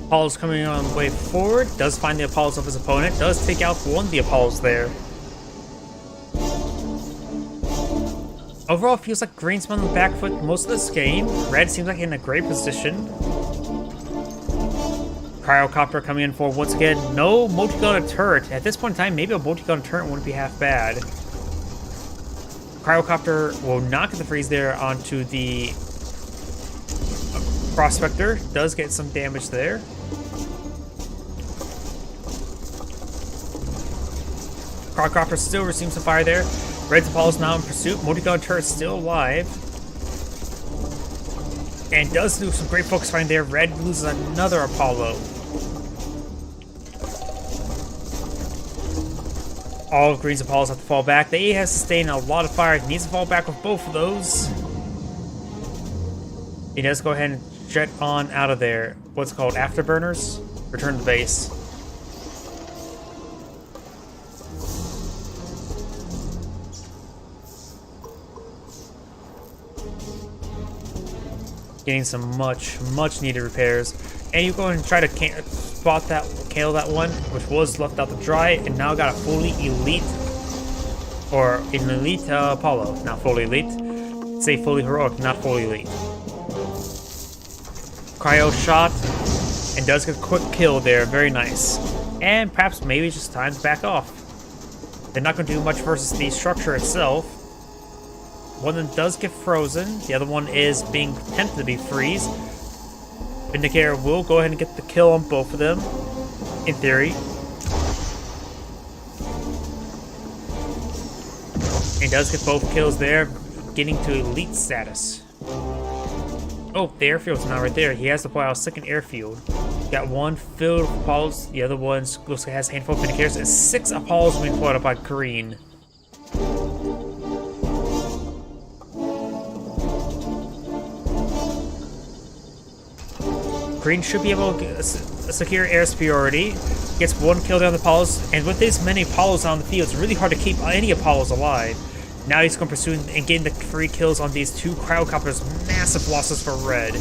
Apollo's coming on the way forward, does find the Apollos of his opponent, does take out one of the Apollos there. Overall, it feels like Green's been on the back foot most of this game. Red seems like in a great position. Cryocopter coming in for once again. No multi-gun turret. At this point in time, maybe a multi-gun turret wouldn't be half bad. Cryocopter will not get the freeze there onto the Prospector. Does get some damage there. Cryocopter still receives some fire there. Red's Apollo's now in pursuit. Multi-gun turret still alive. And does do some great focus fighting there. Red loses another Apollo. All of Green's Apollos have to fall back. They have sustained a lot of fire. He needs to fall back with both of those. He does go ahead and jet on out of there. What's it called? Afterburners? Return to base. Getting some much needed repairs. And you go and try to kill that one, which was left out to dry, and now got a fully elite, or an elite Apollo. Not fully elite. Say fully heroic, not fully elite. Cryo shot, and does get a quick kill there. Very nice. And perhaps maybe it's just time to back off. They're not going to do much versus the structure itself. One of them does get frozen. The other one is being tempted to be freeze. Vindicator will go ahead and get the kill on both of them, in theory. He does get both kills there, getting to elite status. Oh, the airfield's not right there. He has to pull out a second airfield. Got one filled with Apollos, the other one looks like it has a handful of Vindicators, and 6 Apollos being pulled up by Green. Green should be able to secure air superiority. Gets 1 kill down the Apollos, and with this many Apollos on the field, it's really hard to keep any Apollos alive. Now he's going to pursue and gain the 3 kills on these 2 Cryocopters. Massive losses for Red.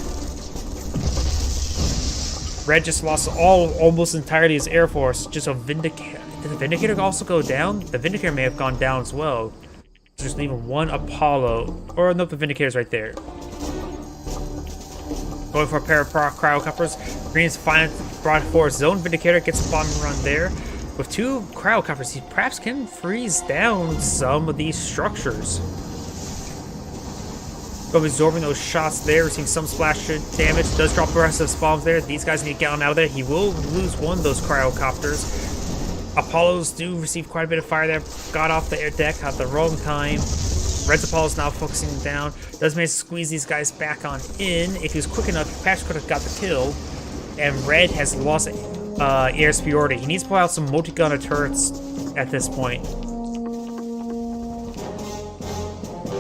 Red just lost almost entirely his Air Force. Just a Vindicator. Did the Vindicator also go down? The Vindicator may have gone down as well. So just leaving 1 Apollo. Or no, the Vindicator's right there. Going for a pair of Cryocopters. Green's finally brought forward his own Vindicator. Gets a bombing run there. With 2 Cryocopters, he perhaps can freeze down some of these structures. Going to be absorbing those shots there, receiving some splash damage. Does drop the rest of his bombs there. These guys need to get on out of there. He will lose 1 of those Cryocopters. Apollos do receive quite a bit of fire there. Got off the air deck at the wrong time. Red's Apollo's now focusing down. Does manage to squeeze these guys back on in. If he was quick enough, perhaps could have got the kill. And Red has lost air superiority. He needs to pull out some multi-gunner turrets at this point.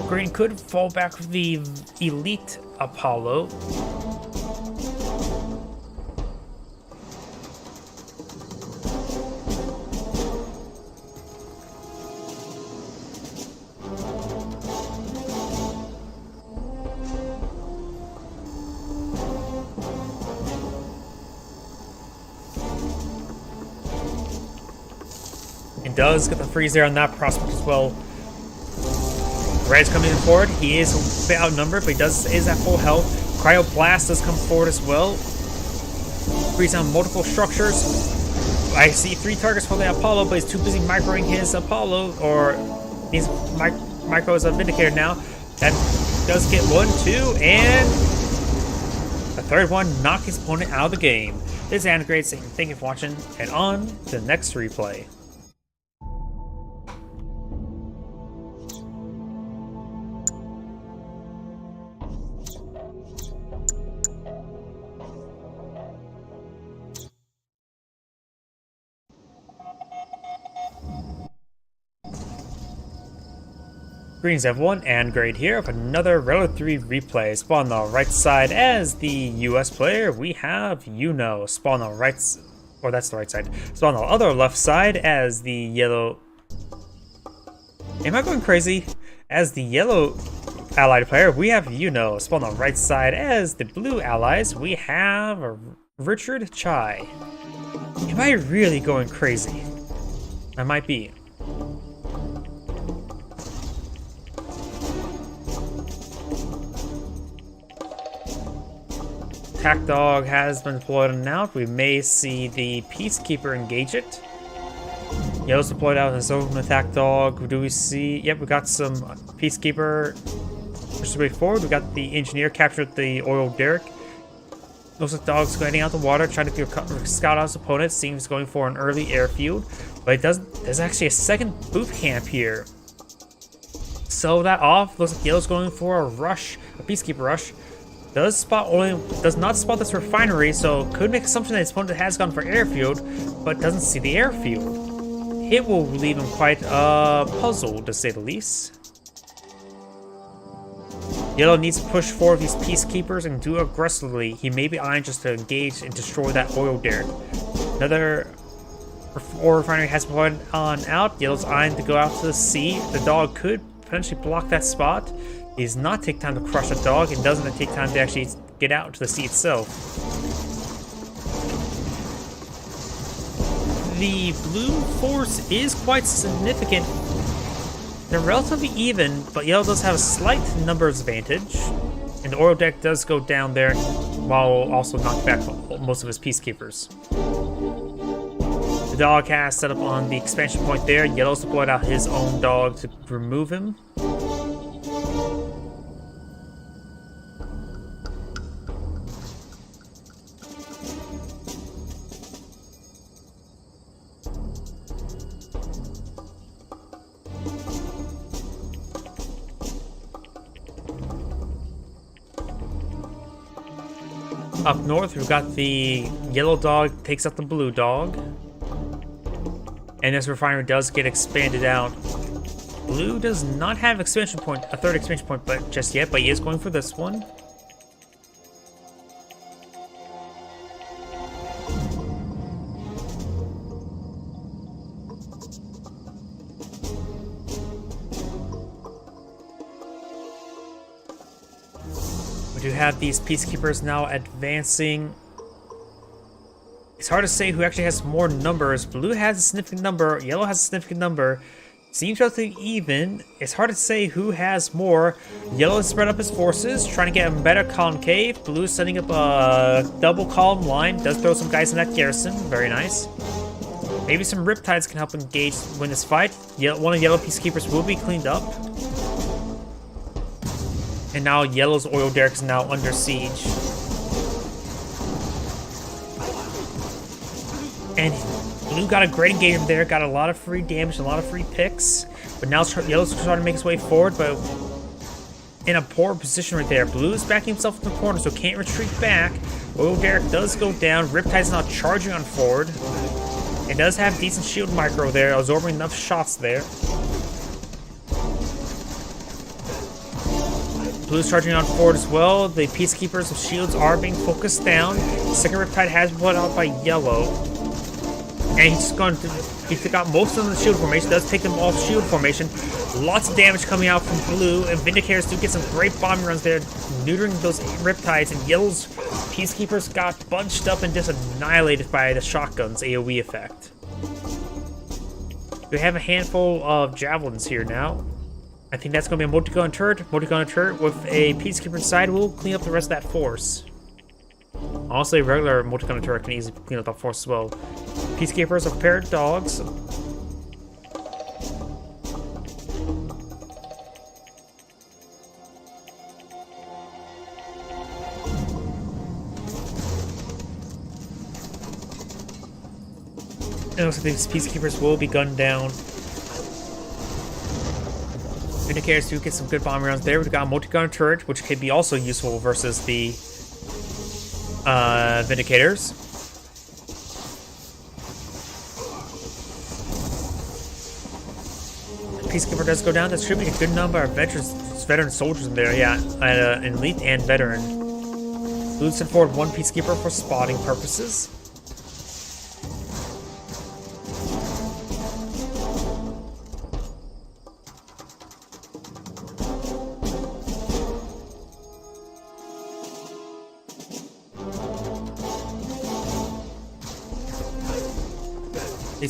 Green could fall back with the elite Apollo. It does get the freeze there on that prospect as well. Red's coming in forward. He is a bit outnumbered, but he is at full health. Cryoblast does come forward as well. Freeze down multiple structures. I see 3 targets for the Apollo, but he's too busy microing his Apollo, or he's micro as a Vindicator now. That does get 1, 2, and a 3rd one, knock his opponent out of the game. This is Anagrade saying thank you for watching, and on to the next replay. Greens have 1 and grade here of another Relic 3 replay. Spawn on the right side as the US player, we have Yuno. Spawn on the right, or that's the right side. Spawn on the other left side as the yellow. Am I going crazy? As the yellow allied player, we have Yuno. Spawn on the right side as the blue allies, we have Richard Chai. Am I really going crazy? I might be. Attack Dog has been deployed and out. We may see the Peacekeeper engage it. Yellow's deployed out his own Attack Dog. Do we see? Yep, we got some Peacekeeper. Push the way forward. We got the Engineer captured the oil derrick. Looks like Dog's going out the water, trying to scout out his opponent. Seems he's going for an early airfield, but it doesn't. There's actually a second boot camp here. So that off. Looks like Yellow's going for a rush, a Peacekeeper rush. Does not spot this refinery, so could make assumption that his opponent has gone for airfield, but doesn't see the airfield. It will leave him quite puzzled, to say the least. Yellow needs to push forward these Peacekeepers and do aggressively. He may be eyeing just to engage and destroy that oil derrick. Another oil refinery has been put on out. Yellow's eyeing to go out to the sea. The Dog could potentially block that spot. He does not take time to crush a Dog, and doesn't take time to actually get out to the sea itself. The blue force is quite significant. They're relatively even, but Yellow does have a slight numbers advantage. And the oil deck does go down there, while also knocking back most of his Peacekeepers. The Dog has set up on the expansion point there. Yellow's deployed out his own Dog to remove him. Up north, we've got the yellow dog takes out the blue dog. And this refinery does get expanded out. Blue does not have expansion point, a third expansion point, but just yet, but he is going for this one. We do have these peacekeepers now advancing. It's hard to say who actually has more numbers. Blue has a significant number, yellow has a significant number. Seems relatively even. It's hard to say who has more. Yellow has spread up his forces, trying to get a better concave. Blue is setting up a double column line. Does throw some guys in that garrison. Very nice. Maybe some Riptides can help engage win this fight. One of the yellow peacekeepers will be cleaned up. And now yellow's oil derrick is now under siege. And blue got a great engagement there, got a lot of free damage, a lot of free picks. But now yellow's trying to make his way forward, but in a poor position right there. Blue's backing himself in the corner, so can't retreat back. Oil derrick does go down. Riptide's now charging on forward. It does have decent shield micro there, absorbing enough shots there. Blue's charging on forward as well. The peacekeepers' shields are being focused down. Second Riptide has been put out by yellow. And he took out most of them in the shield formation, does take them off shield formation. Lots of damage coming out from blue, and Vindicators do get some great bombing runs there, neutering those Riptides, and yellow's peacekeepers got bunched up and just annihilated by the shotgun's AoE effect. We have a handful of javelins here now. I think that's going to be a multi-gun turret. Multi-gun turret with a peacekeeper inside will clean up the rest of that force. Honestly, a regular multi-gun turret can easily clean up that force as well. Peacekeepers are prepared dogs. And also these peacekeepers will be gunned down. Vindicators do get some good bombing rounds there. We've got a multi-gun turret, which could be also useful versus the Vindicators. Peacekeeper does go down. That should be a good number of veteran soldiers in there. Yeah, an elite and veteran. Blue sent forward one peacekeeper for spotting purposes.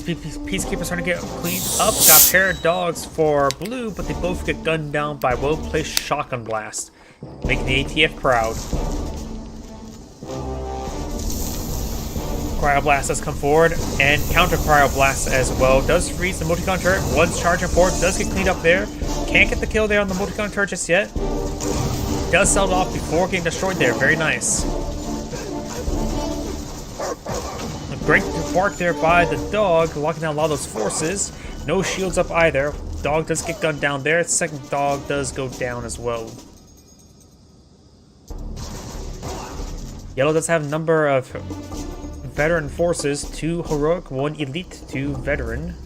These peacekeepers trying to get cleaned up. Got a pair of dogs for blue, but they both get gunned down by well-placed shotgun blast, making the ATF proud. Cryoblast does come forward, and counter cryoblast as well. Does freeze the multi-gun turret. One's charging forward, does get cleaned up there. Can't get the kill there on the multi-gun turret just yet. Does sell it off before getting destroyed there. Very nice. Great bark there by the dog, locking down a lot of those forces. No shields up either. Dog does get gunned down there. Second dog does go down as well. Yellow does have a number of veteran forces. 2 heroic, 1 elite, 2 veteran.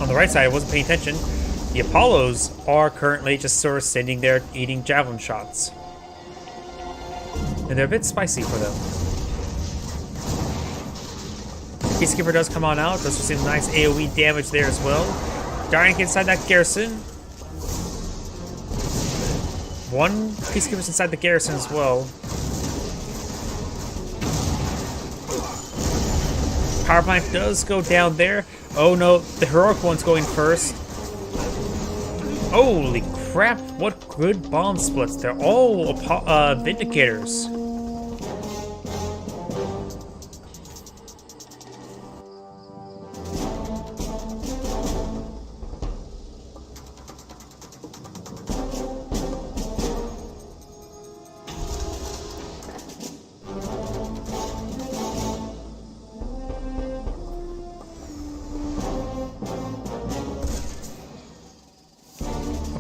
On the right side, I wasn't paying attention. The Apollos are currently just sort of sitting there eating javelin shots. And they're a bit spicy for them. Peacekeeper does come on out. Does receive nice AoE damage there as well. Dying inside that garrison. One Peacekeeper's inside the garrison as well. Power plant does go down there. Oh no, the heroic one's going first. Holy crap, what good bomb splits. They're all Vindicators.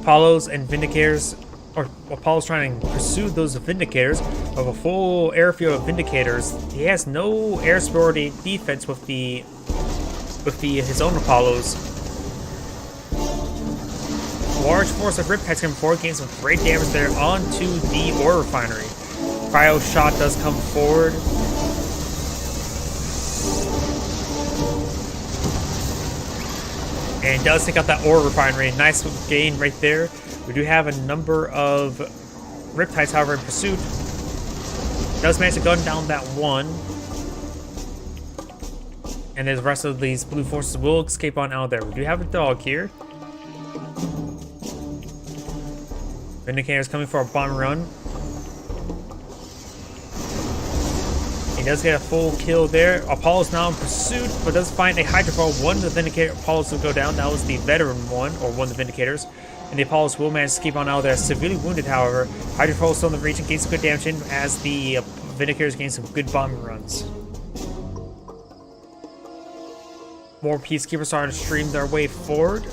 Apollos and Vindicators, or Apollo's trying to pursue those Vindicators of a full airfield of Vindicators. He has no air superiority defense with his own Apollos. Large force of Riptides coming forward, getting some great damage there onto the ore refinery. Cryo shot does come forward. And does take out that ore refinery. Nice gain right there. We do have a number of Riptides, however, in pursuit. Does manage to gun down that one. And the rest of these blue forces will escape on out there. We do have a dog here. Vindicator's coming for a bomb run. He does get a full kill there. Apollo's now in pursuit, but does find a Hydrofoil. One of the Vindicator Apollos will go down. That was the veteran one, or one of the Vindicators. And the Apollos will manage to keep on out there. Severely wounded, however. Hydrofoil is still in the region, gains some good damage in as the Vindicators gain some good bombing runs. More Peacekeepers starting to stream their way forward.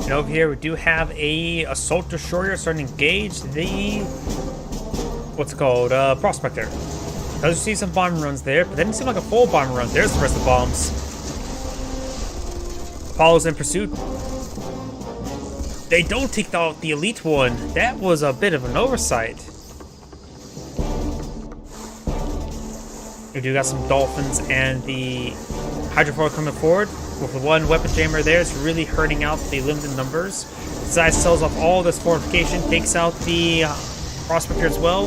And over here we do have a assault destroyer starting to engage the Prospector. Does see some bomb runs there, but didn't seem like a full bomb run. There's the rest of the bombs. Apollo's in pursuit. They don't take out the elite one. That was a bit of an oversight. We do got some Dolphins and the Hydrofoil coming forward. With the one weapon jammer there, it's really hurting out the limited numbers. Besides, sells off all this fortification, takes out the Prospector as well.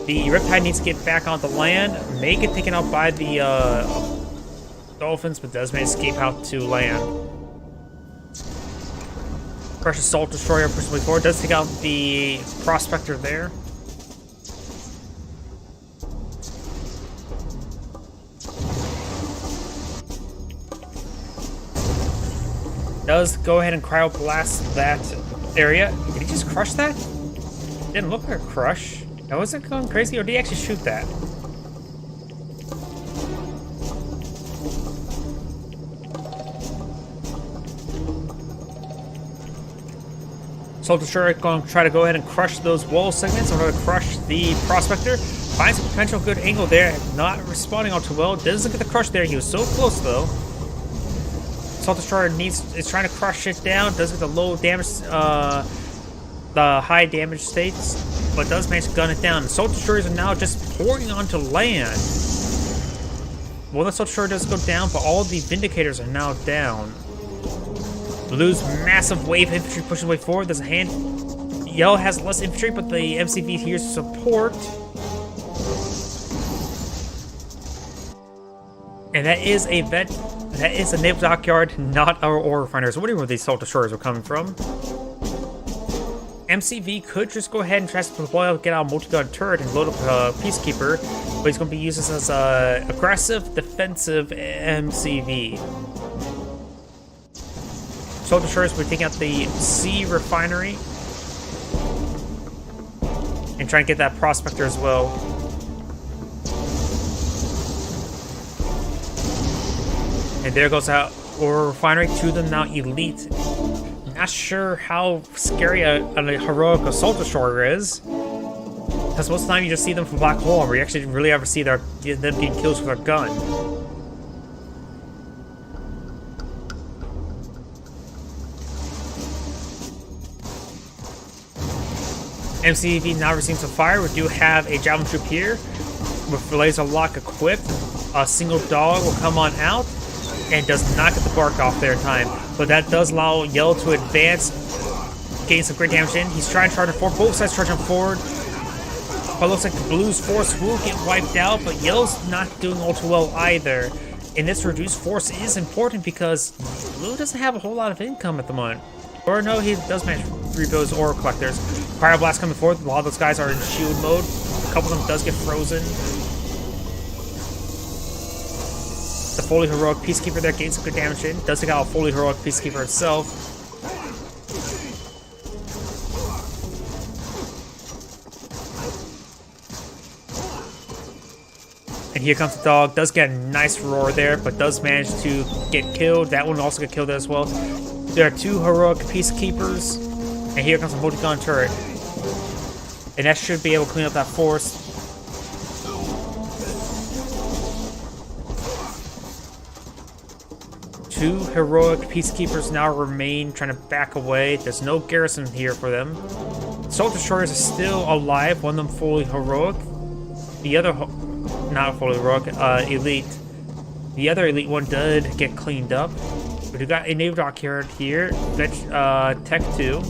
The Riptide needs to get back onto land, may get taken out by the Dolphins, but does manage to escape out to land. Crush Assault Destroyer pushing way forward, does take out the Prospector there. Does go ahead and cryoblast that area. Did he just crush that? Didn't look like a crush. Now, was it going crazy, or did he actually shoot that? Assault Destroyer going to try to go ahead and crush those wall segments in order to crush the Prospector. Finds a potential good angle there, not responding all too well. Doesn't get the crush there. He was so close though. Assault Destroyer is trying to crush it down. Does get the low damage, the high damage states, but does manage to gun it down. Assault Destroyers are now just pouring onto land. Well, the Assault Destroyer does go down, but all the Vindicators are now down. Blue's massive wave infantry pushes way forward. There's a hand. Yellow has less infantry, but the MCV here to support. And that is a that is a naval dockyard, not our ore refiners. Wondering where these Assault Destroyers are coming from. MCV could just go ahead and try to deploy out, get out a multi-gun turret and load up a Peacekeeper, but he's going to be used as a aggressive, defensive MCV. Assault Destroyers will be taking out the C refinery and try and get that Prospector as well. And there goes that ore refinery. Two of them now elite. Not sure how scary a heroic Assault Destroyer is, because most of the time you just see them from Black Hole, where you actually really ever see them getting kills with their gun. MCV now receives some fire. We do have a Javelin Troop here with laser lock equipped. A single dog will come on out and does not get the bark off there in time, but that does allow Yellow to advance, gain some great damage in. He's trying to charge forward, both sides charging forward, but it looks like the Blue's force will get wiped out, but Yellow's not doing all too well either. And this reduced force is important because Blue doesn't have a whole lot of income at the moment. Or no, he does manage to rebuild his ore collectors. Cryoblast coming forward, a lot of those guys are in shield mode. A couple of them does get frozen. The fully heroic Peacekeeper there gains some good damage in. Does take out a fully heroic Peacekeeper itself. And here comes the dog. Does get a nice roar there, but does manage to get killed. That one also get killed as well. There are 2 heroic Peacekeepers. And here comes a multi-gun turret. And that should be able to clean up that force. Two heroic Peacekeepers now remain, trying to back away. There's no garrison here for them. Assault Destroyers are still alive, one of them fully heroic. The other, not fully heroic, elite. The other elite one did get cleaned up. But we got a Naval Dock here, Tech 2.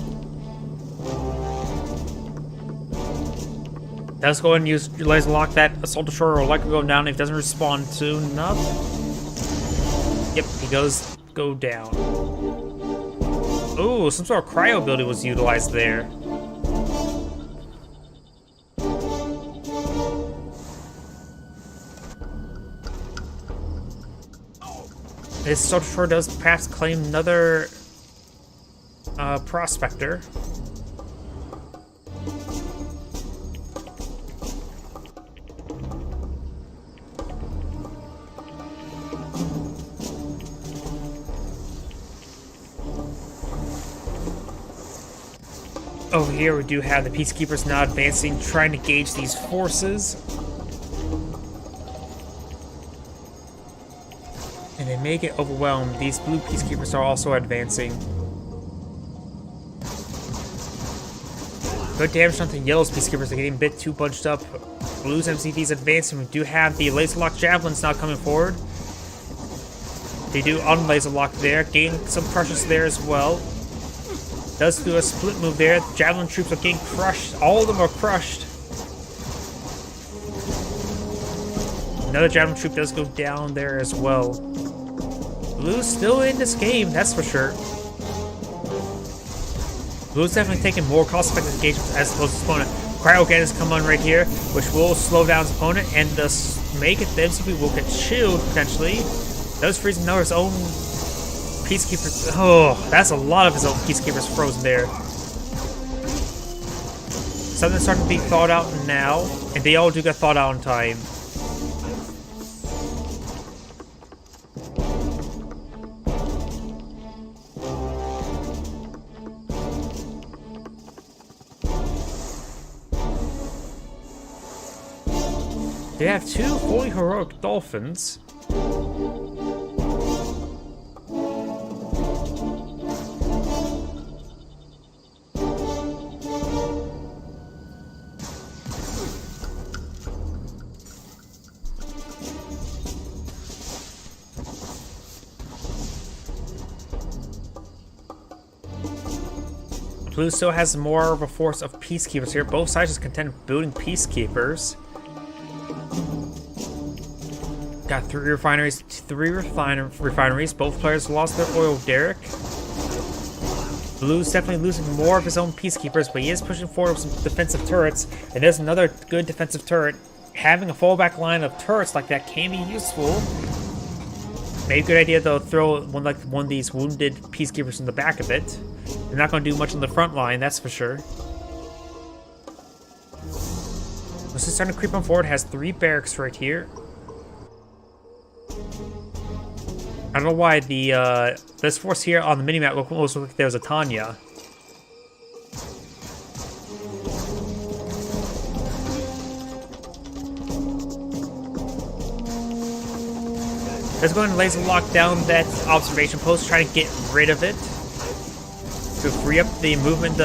Let's go ahead and use Laser Lock. That Assault Destroyer will likely go down if it doesn't respond soon enough. Yep, he does go down. Oh, some sort of cryo ability was utilized there. This Assault Destroyer does perhaps claim another Prospector. Over here we do have the Peacekeepers now advancing, trying to gauge these forces. And they may get overwhelmed. These blue Peacekeepers are also advancing. Good damage onto Yellow's Peacekeepers. They're getting a bit too bunched up. Blue's MCD's advancing. We do have the Laser Lock Javelins now coming forward. They do unlaser lock there, gain some crushes there as well. Does do a split move there. The Javelin troops are getting crushed. All of them are crushed. Another Javelin troop does go down there as well. Blue's still in this game, that's for sure. Blue's definitely taking more cost-effective engagements as opposed to his opponent. Cryogen has come on right here, which will slow down his opponent and thus make it the MCP will get chilled potentially. Does freeze another his own Peacekeepers. Oh, that's a lot of his own Peacekeepers frozen there. Something's starting to be thawed out now, and they all do get thawed out in time. They have 2 fully heroic dolphins. Blue still has more of a force of Peacekeepers here. Both sides is content building Peacekeepers. Got 3 refineries. Both players lost their oil derrick. Blue's definitely losing more of his own Peacekeepers, but he is pushing forward with some defensive turrets. And there's another good defensive turret. Having a fallback line of turrets like that can be useful. Maybe a good idea to throw one of these wounded Peacekeepers in the back of it. They're not going to do much on the front line, that's for sure. This is starting to creep on forward. Has 3 barracks right here. I don't know why this force here on the minimap almost looked like there was a Tanya. Let's go ahead and laser lock down that observation post, try to get rid of it. To free up the movement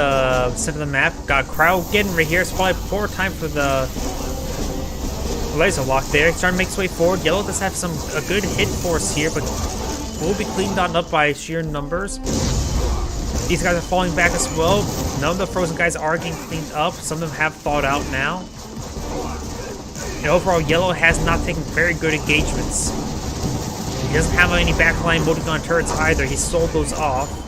center of the map. Got Cryogen right here. It's probably poor time for the laser lock there. He's trying to make his way forward. Yellow does have a good hit force here, but will be cleaned on up by sheer numbers. These guys are falling back as well. None of the frozen guys are getting cleaned up. Some of them have thawed out now. And overall, Yellow has not taken very good engagements. He doesn't have any backline multi-gun turrets either. He sold those off.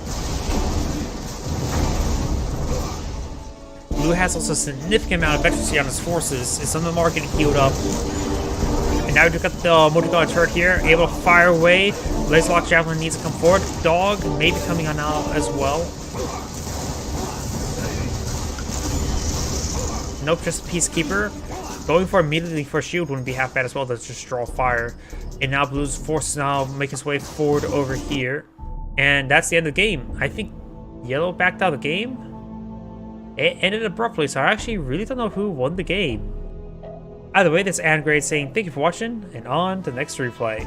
Blue has also a significant amount of efficiency on his forces, and some of them are getting healed up. And now we've got the multi-gunner turret here, able to fire away. Laser Lock Javelin needs to come forward. Dog may be coming on now as well. Nope, just Peacekeeper. Going for immediately for shield wouldn't be half bad as well. Let's just draw fire. And now Blue's forces now make his way forward over here. And that's the end of the game. I think Yellow backed out of the game. It ended abruptly, so I actually really don't know who won the game. Either way, this is Angrade saying thank you for watching, and on to the next replay.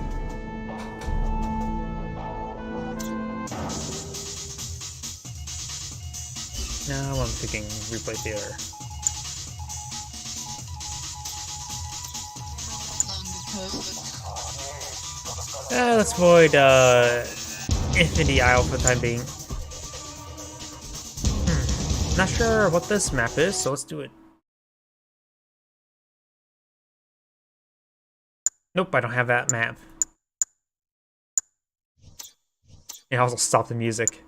Now I'm picking replay theater. Let's avoid Infinity Isle for the time being. Not sure what this map is, so let's do it. Nope, I don't have that map. And also stop the music.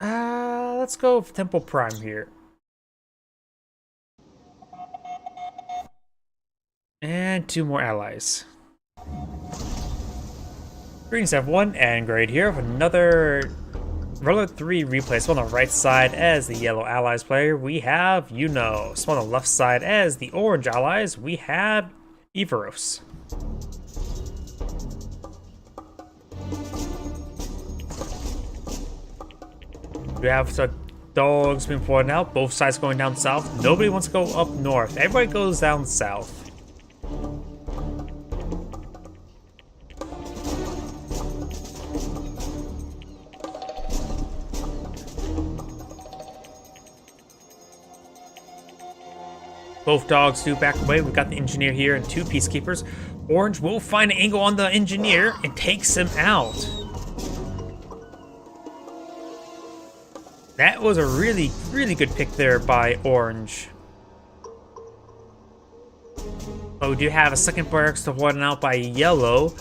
Let's go with Temple Prime here. And 2 more allies. Greetings everyone, Angrade here with another Roller 3 replay. So on the right side as the yellow allies player, we have Yuno. So on the left side as the orange allies, we have Everos. We have the dogs being poured out, both sides going down south. Nobody wants to go up north. Everybody goes down south. Both dogs do back away. We've got the engineer here and 2 peacekeepers. Orange will find an angle on the engineer and takes him out. That was a really, really good pick there by Orange. But we do have a second barracks to widen out by Yellow.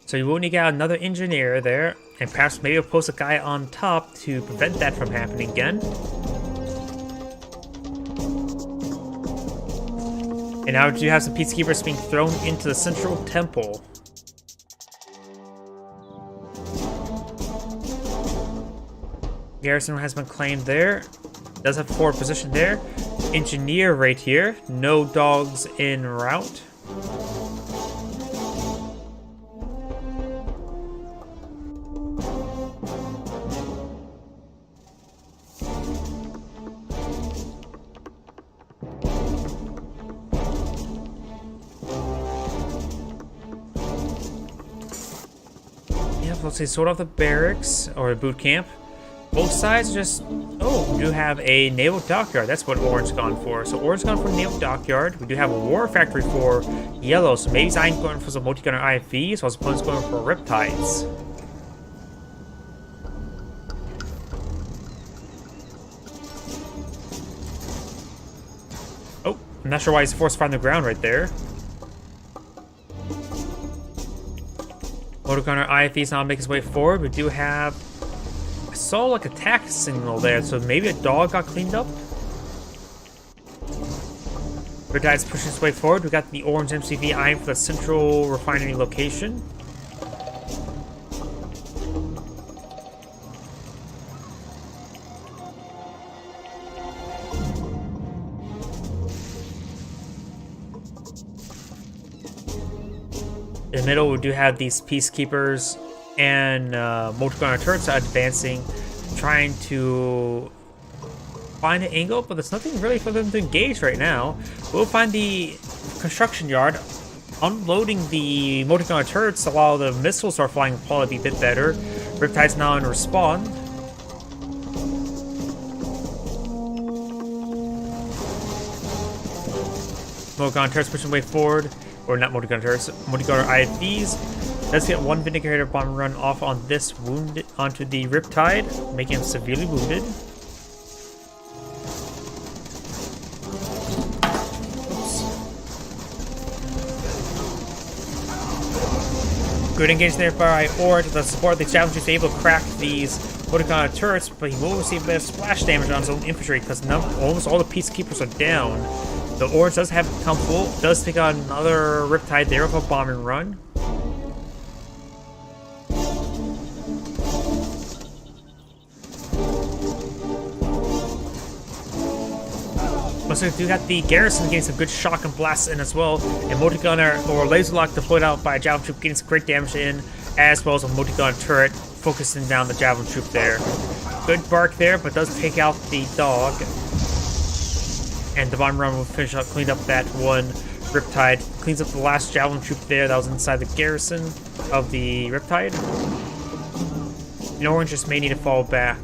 So you will need to get another engineer there. And perhaps maybe we'll post a guy on top to prevent that from happening again. And now we do have some peacekeepers being thrown into the central temple. Garrison has been claimed there. Does have forward position there. Engineer right here. No dogs en route. Let's see, sort of the barracks or the boot camp. Both sides just, oh, we do have a naval dockyard. That's what Orange's gone for. So Orange's gone for a naval dockyard. We do have a war factory for Yellow. So maybe he's going for some multi-gunner IFVs, while his opponent's going for Riptides. Oh, I'm not sure why he's forced to find the ground right there. Motorgunner IFV's now making his way forward. We do have... I saw like a attack signal there, so maybe a dog got cleaned up? Riptide's pushing his way forward. We got the orange MCV eyeing for the central refinery location. In the middle, we do have these peacekeepers and multi-gunner turrets advancing, trying to find an angle, but there's nothing really for them to engage right now. We'll find the construction yard, unloading the multi-gunner turrets while the missiles are flying will probably be a bit better. Riptide's now in respawn. Multi-gunner turrets pushing way forward. Or not multi-gunner turrets, multi-gunner IFVs. Let's get one Vindicator bomb run off on this wound onto the Riptide, making him severely wounded. Oops. Good engagement there by Orange. The support of the Javelin Troops able to crack these Motogon turrets, but he will receive a bit of splash damage on his own infantry because almost all the Peacekeepers are down. The Orange does have to come full, does take out another Riptide there with a bombing run. So we do got the Garrison getting some good shock and blasts in as well, and Multi-Gunner or Laser Lock deployed out by a Javelin Troop getting some great damage in, as well as a Multi-Gun turret focusing down the Javelin Troop there. Good bark there, but does take out the dog. And the bomb run will finish up, clean up that one Riptide. Cleans up the last Javelin Troop there that was inside the garrison of the Riptide. And Orange just may need to fall back.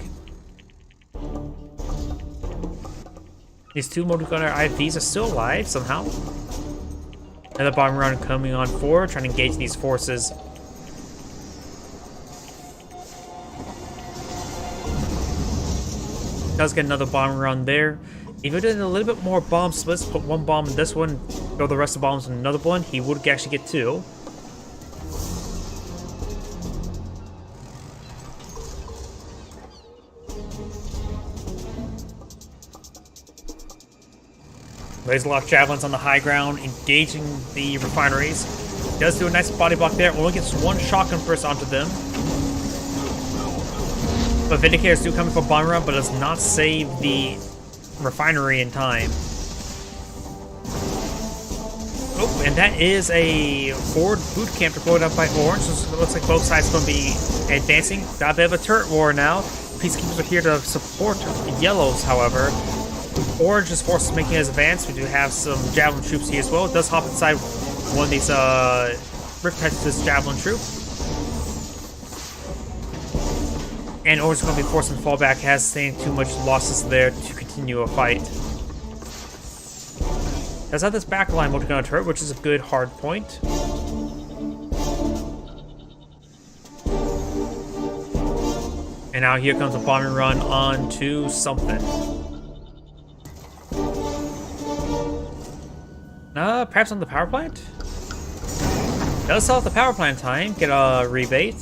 These two Multi-Gunner IVs are still alive somehow. Another bomb run coming on forward, trying to engage these forces. Does get another bomb run there. If he did a little bit more bomb splits, put one bomb in this one, throw the rest of the bombs in another one, he would actually get two. Laser Lock Javelins on the high ground, engaging the refineries. Does do a nice body block there, only gets one shotgun burst onto them. But Vindicators do come in for bomb run, but does not save the refinery in time. Oh, and that is a forward boot camp deployed up by Orange. So it looks like both sides are going to be advancing. Got a bit of a turret war now. Peacekeepers are here to support Yellows, however. Orange's forces making his advance. We do have some Javelin Troops here as well. It does hop inside one of these Riptides to this Javelin Troop. And Orange is going to be forced to fall back. Has sustained too much losses there to continue a fight. Does have this backline Multi-Gunner turret, which is a good hard point. And now here comes a bombing run onto something. Perhaps on the power plant? Does sell at the power plant time, get a rebate.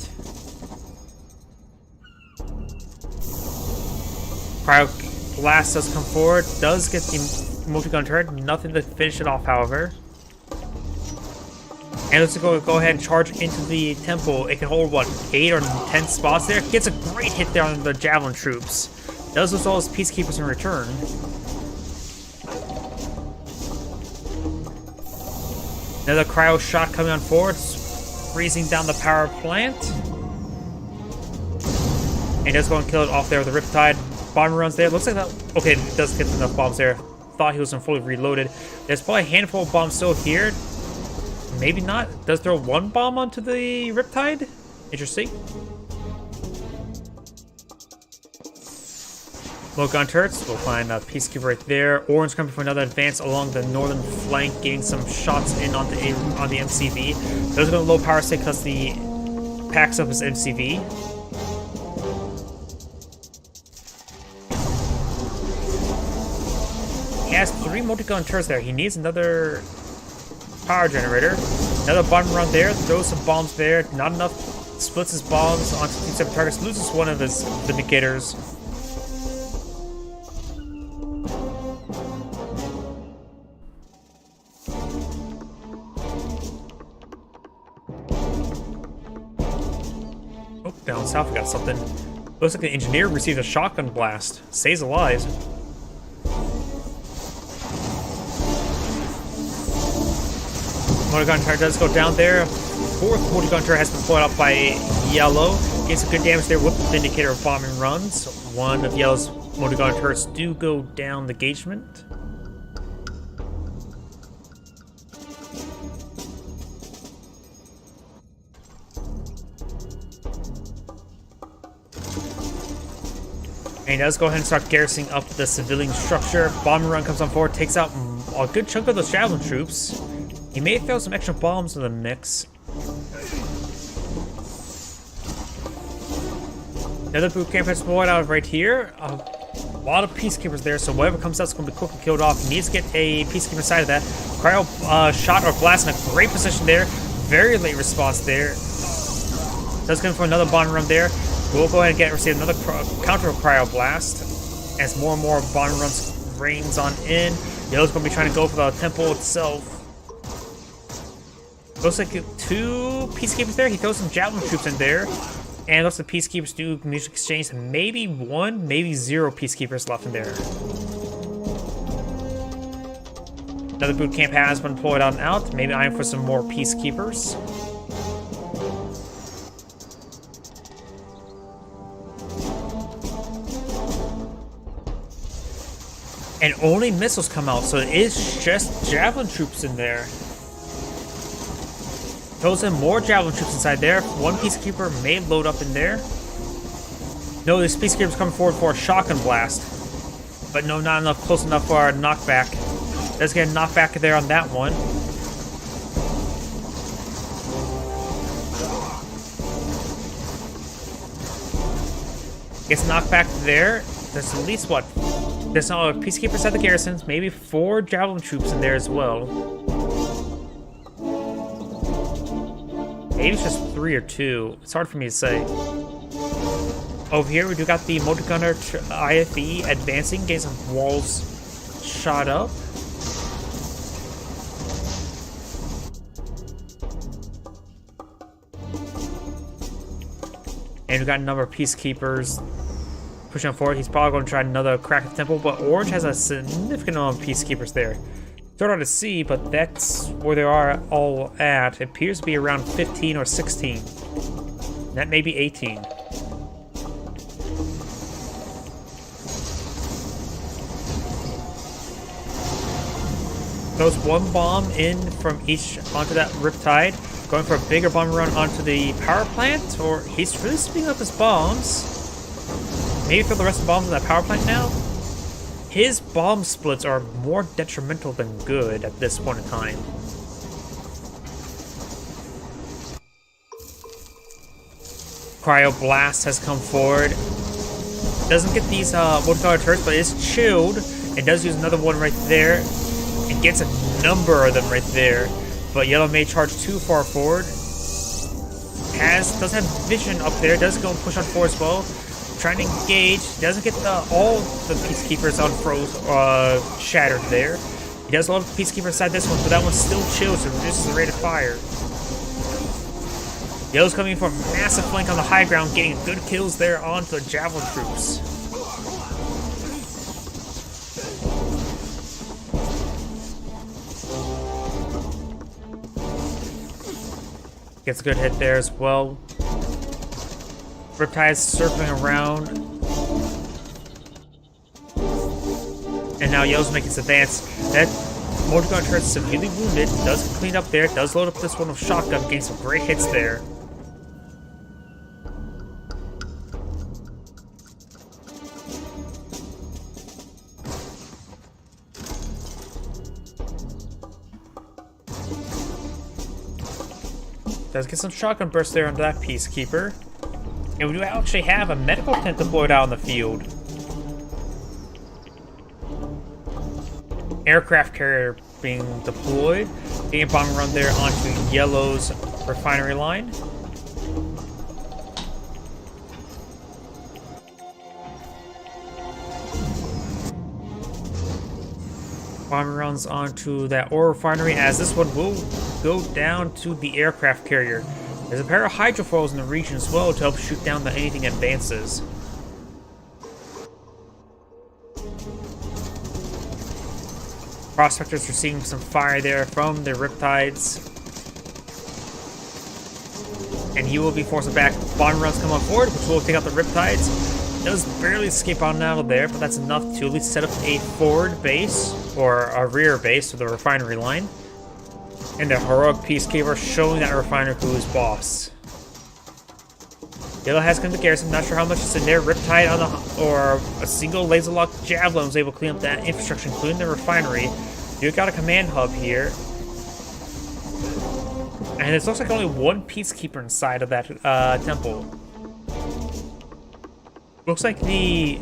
Cryo Blast does come forward, does get the Multi-Gun turret, nothing to finish it off, however. And let's go ahead and charge into the temple. It can hold, what, 8 or 10 spots there? Gets a great hit there on the Javelin Troops. Does as well as Peacekeepers in return. Another cryo shot coming on forward, freezing down the power plant. And just going to kill it off there with the Riptide. Bomber runs there. Looks like that. Okay, it does get enough bombs there. Thought he was fully reloaded. There's probably a handful of bombs still here. Maybe not. Does throw one bomb onto the Riptide? Interesting. Multi-Gun turrets. We'll find a Peacekeeper right there. Orange coming for another advance along the northern flank, getting some shots in on the MCV. Those are going to low power state because the packs up his MCV. He has 3 Multi-Gun turrets there. He needs another power generator. Another bomb run there. Throws some bombs there. Not enough. Splits his bombs onto 2 separate targets. Loses one of his Vindicators. Oh, down south we got something. Looks like the engineer received a shotgun blast. Stays alive. Multi-Gun turret does go down there. 4th Multi-Gun turret has been deployed up by Yellow. Gets some good damage there with the Vindicator of bombing runs. One of Yellow's Multi-Gun turrets do go down the engagement. And he does go ahead and start garrisoning up the civilian structure. Bombing run comes on forward, takes out a good chunk of those Javelin Troops. He may throw some extra bombs in the mix. Another boot camp has deployed out right here. A lot of Peacekeepers there, so whatever comes out is going to be quickly killed off. He needs to get a Peacekeeper side of that. Cryo shot or blast in a great position there. Very late response there. Does come for another bomb run there. We'll go ahead and receive another counter cryo blast as more and more bomb runs rains on in. Yellow's going to be trying to go for the temple itself. Looks like 2 peacekeepers there. He throws some javelin troops in there. And looks like peacekeepers do mutual exchange. And maybe 1, maybe 0 peacekeepers left in there. Another boot camp has been deployed on out. Maybe eyeing for some more peacekeepers. And only missiles come out, so it is just javelin troops in there. Throws in more javelin troops inside there. 1 peacekeeper may load up in there. No, this peacekeeper's coming forward for a shotgun blast. But no, not enough, close enough for a knockback. Does get a knockback there on that one. Gets knocked back there. There's at least what? There's no peacekeepers at the garrisons, maybe 4 javelin troops in there as well. Maybe it's just 3 or 2. It's hard for me to say. Over here, we do got the multi-gunner IFE advancing, getting some walls shot up. And we got a number of peacekeepers pushing forward. He's probably going to try another crack at the temple, but Orange has a significant amount of peacekeepers there. It's hard to see, but that's where they are all at. It appears to be around 15 or 16. That may be 18. Throws 1 bomb in from each onto that Riptide. Going for a bigger bomb run onto the power plant, or he's really speeding up his bombs. Maybe throw the rest of the bombs in that power plant now? His bomb splits are more detrimental than good at this point in time. Cryo Blast has come forward. Doesn't get these multi-color turrets, but is chilled. It does use another one right there. It gets a number of them right there. But Yellow may charge too far forward. Does have vision up there. Does go and push on forward as well. Trying to engage. Doesn't get all the peacekeepers shattered there. He does a lot of peacekeepers inside this one, but that one still chills and reduces the rate of fire. Yellow's coming for a massive flank on the high ground, getting good kills there onto the javelin troops. Gets a good hit there as well. Riptide's circling around. And now Yellow's making his advance. That multi-gun turret is severely wounded. Does get cleaned up there. Does load up this one with shotgun. Getting some great hits there. Does get some shotgun bursts there on that peacekeeper. And we do actually have a medical tent deployed out in the field. Aircraft carrier being deployed. Getting a bomb run there onto Yellow's refinery line. Bomb runs onto that ore refinery, as this one will go down to the aircraft carrier. There's a pair of hydrofoils in the region as well to help shoot down anything advances. Prospectors are seeing some fire there from the Riptides. And he will be forced back. Bomb runs come on forward, which will take out the Riptides. Does barely escape on out of there, but that's enough to at least set up a forward base, or a rear base for the refinery line. And the heroic peacekeeper showing that refiner who is boss. Yellow has come to garrison, not sure how much is in there. Riptide on the, or a single laser lock javelin was able to clean up that infrastructure, including the refinery. You got a command hub here. And it looks like only 1 peacekeeper inside of that temple. Looks like the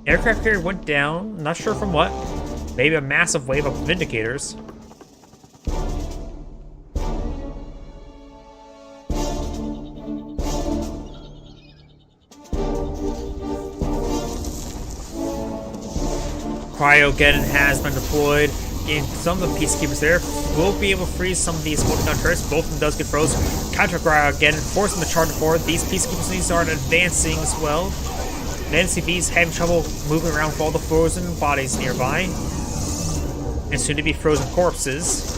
aircraft carrier went down, not sure from what. Maybe a massive wave of Vindicators. Cryogeddon has been deployed. And some of the Peacekeepers there will be able to freeze some of these multi-gun turrets. Both of them does get frozen. Counter Cryogeddon, force them to charge forward. These Peacekeepers need to start advancing as well. The NCV's having trouble moving around with all the frozen bodies nearby. And soon to be frozen corpses.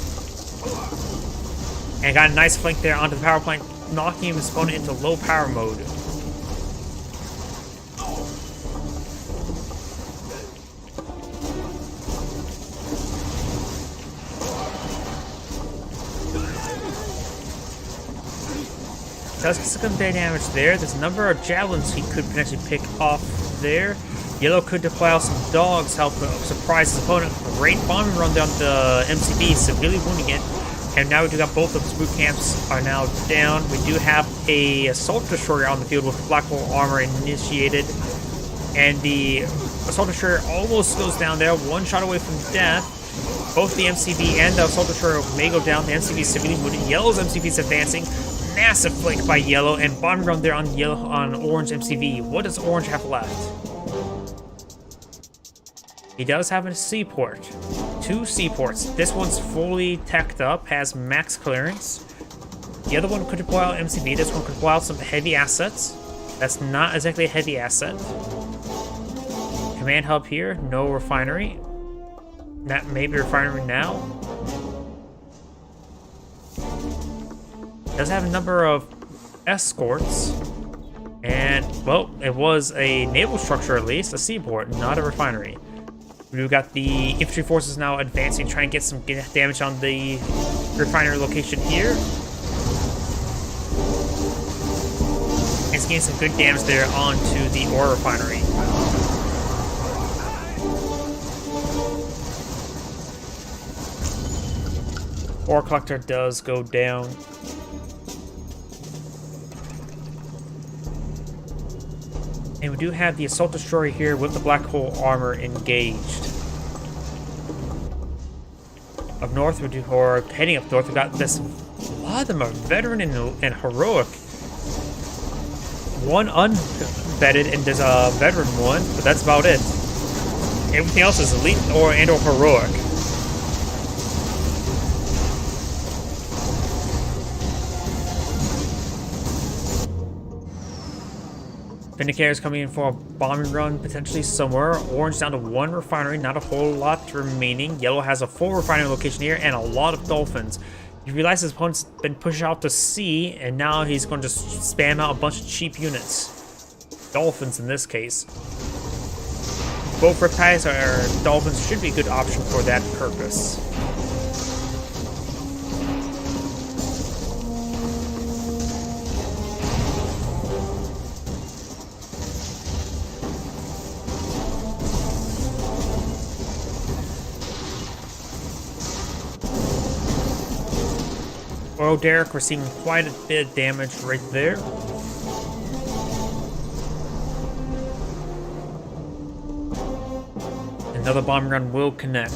And got a nice flank there onto the power plant, knocking his opponent into low power mode. Does get some damage there. There's a number of javelins he could potentially pick off there. Yellow could deploy out some dogs, help surprise his opponent. Great bombing run down the MCV, severely wounding it. And now we do got both of his boot camps are now down. We do have a assault destroyer on the field with black hole armor initiated. And the assault destroyer almost goes down there, one shot away from death. Both the MCV and the assault destroyer may go down. The MCV is severely wounded. Yellow's MCV is advancing. Massive flank by Yellow, and bombing run there on Yellow on Orange MCV. What does Orange have left? He does have a seaport. 2 seaports. This one's fully teched up, has max clearance. The other one could deploy out MCV. This one could deploy out some heavy assets. That's not exactly a heavy asset. Command hub here, no refinery. That may be refinery now. Does have a number of escorts. And, well, it was a naval structure at least, a seaport, not a refinery. We've got the infantry forces now advancing, trying to get some damage on the refinery location here. And it's getting some good damage there onto the ore refinery. Ore collector does go down. And we do have the assault destroyer here with the black hole armor engaged. Up north, or heading up north, we got this. A lot of them are veteran and heroic. One unvetted, and there's a veteran one, but that's about it. Everything else is elite or heroic. Vindicator's coming in for a bombing run, potentially somewhere. Orange down to 1 refinery, not a whole lot remaining. Yellow has a full refinery location here and a lot of dolphins. He realizes his opponent's been pushed out to sea, and now he's going to just spam out a bunch of cheap units. Dolphins in this case. Both Riptides or Dolphins should be a good option for that purpose. Oil Derrick receiving quite a bit of damage right there. Another bomb run will connect.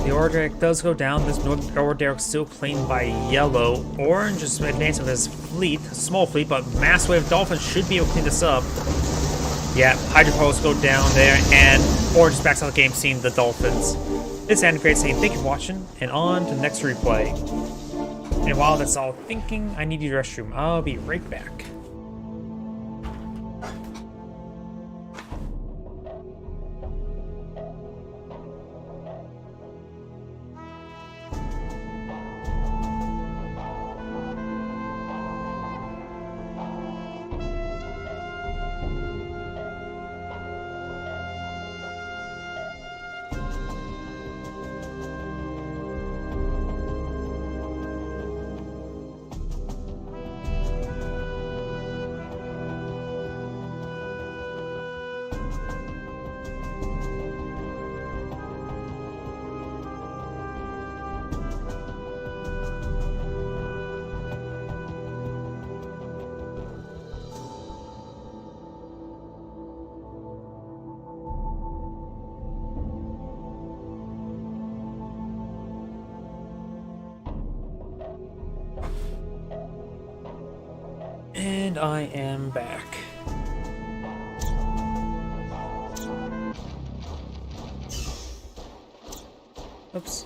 The Ore Derrick does go down. This Ore Derrick still claimed by Yellow. Orange is advancing with his fleet, small fleet, but mass wave Dolphins should be able to clean this up. Yeah, Hydro Poles go down there, and Orange is back to the game seeing the Dolphins. This is Great saying thank you for watching, and on to the next replay. And while that's all thinking, I need to use the restroom. I'll be right back. And I am back. Oops.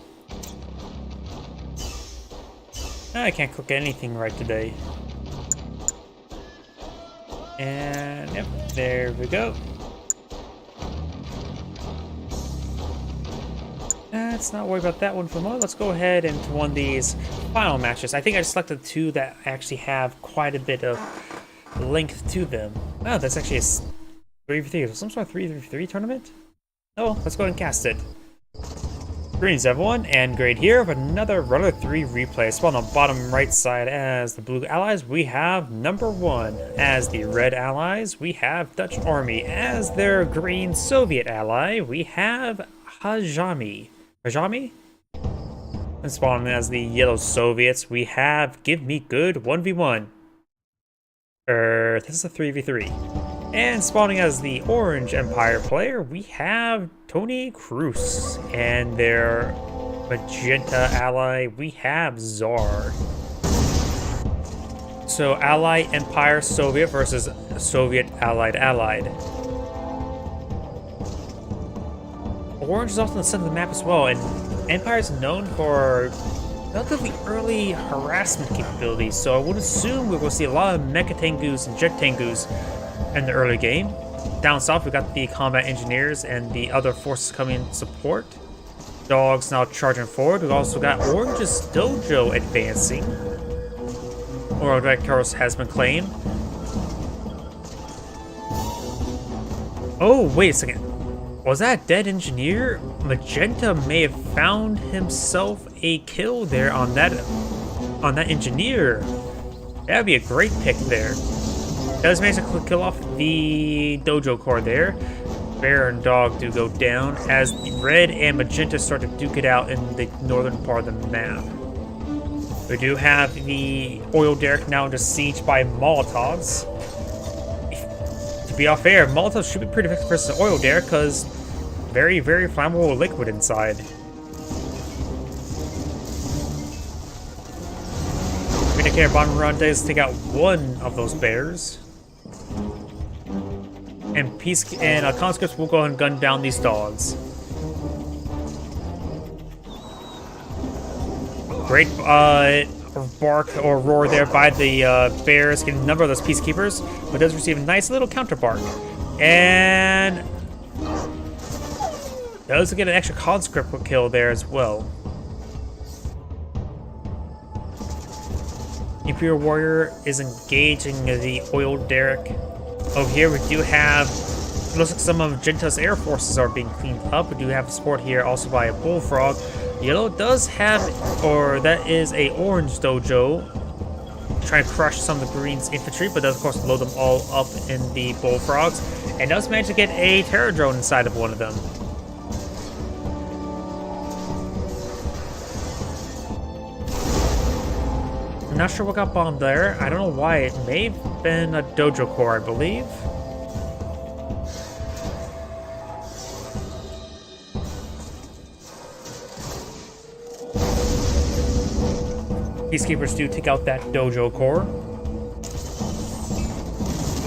I can't cook anything right today. And yep, there we go. Let's not worry about that one for a moment. Let's go ahead into one of these final matches. I think I selected two that actually have quite a bit of length to them. Oh, that's actually a 3v3. Some sort of 3v3 tournament? Oh, let's go ahead and cast it. Greetings everyone, and Grade here with another Runner 3 replay. So on the bottom right side as the blue allies, we have number 1. As the red allies, we have Dutch Army. As their green Soviet ally, we have Hajami. Hajami? And spawning as the yellow Soviets, we have Give Me Good 1v1. This is a 3v3. And spawning as the Orange Empire player, we have Tony Cruz. And their magenta ally, we have Czar. So Ally, Empire, Soviet versus Soviet, Allied. Orange is also in the center of the map as well, and Empire is known for relatively early harassment capabilities, so I would assume we will see a lot of Mecha Tengus and Jet Tengus in the early game. Down south, we got the combat engineers and the other forces coming in support. Dogs now charging forward. We've also got Orange's Dojo advancing. Oral Directors has been claimed. Oh, wait a second. Was that a dead engineer? Magenta may have found himself a kill there on that engineer. That would be a great pick there. Does manage to kill off the dojo core there. Bear and dog do go down as the red and magenta start to duke it out in the northern part of the map. We do have the oil derrick now under siege by Molotovs. To be off air, Molotovs should be pretty effective versus the oil derrick because very, very flammable liquid inside. Vindicator Bomber Run does take out one of those bears. And conscripts will go ahead and gun down these dogs. Great bark or roar there by the bears, getting a number of those peacekeepers, but does receive a nice little counter bark. And does get an extra conscript kill there as well. Imperial Warrior is engaging the oil derrick. Over here we do have, it looks like some of Magenta's air forces are being cleaned up. We do have support here also by a bullfrog. Yellow does have, or that is a orange dojo, trying to crush some of the green's infantry, but does of course load them all up in the bullfrogs, and does manage to get a terror drone inside of one of them. I'm not sure what got bombed there. I don't know why. It may have been a dojo core, I believe. Peacekeepers do take out that dojo core,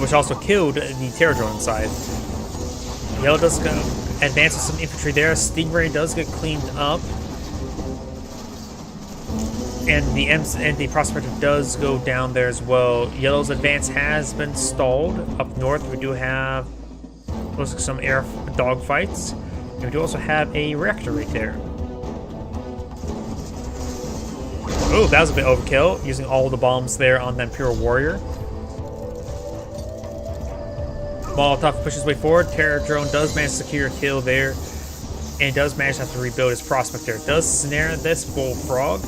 which also killed the terror drone inside. Yellow does advance with some infantry there. Stingray does get cleaned up. And the Prospector does go down there as well. Yellow's advance has been stalled. Up north, we do have some air dogfights. And we do also have a reactor right there. Oh, that was a bit overkill, using all the bombs there on the Imperial Warrior. Molotov pushes his way forward. Terror drone does manage to secure a kill there. And does manage to have to rebuild his Prospector. Does snare this bullfrog.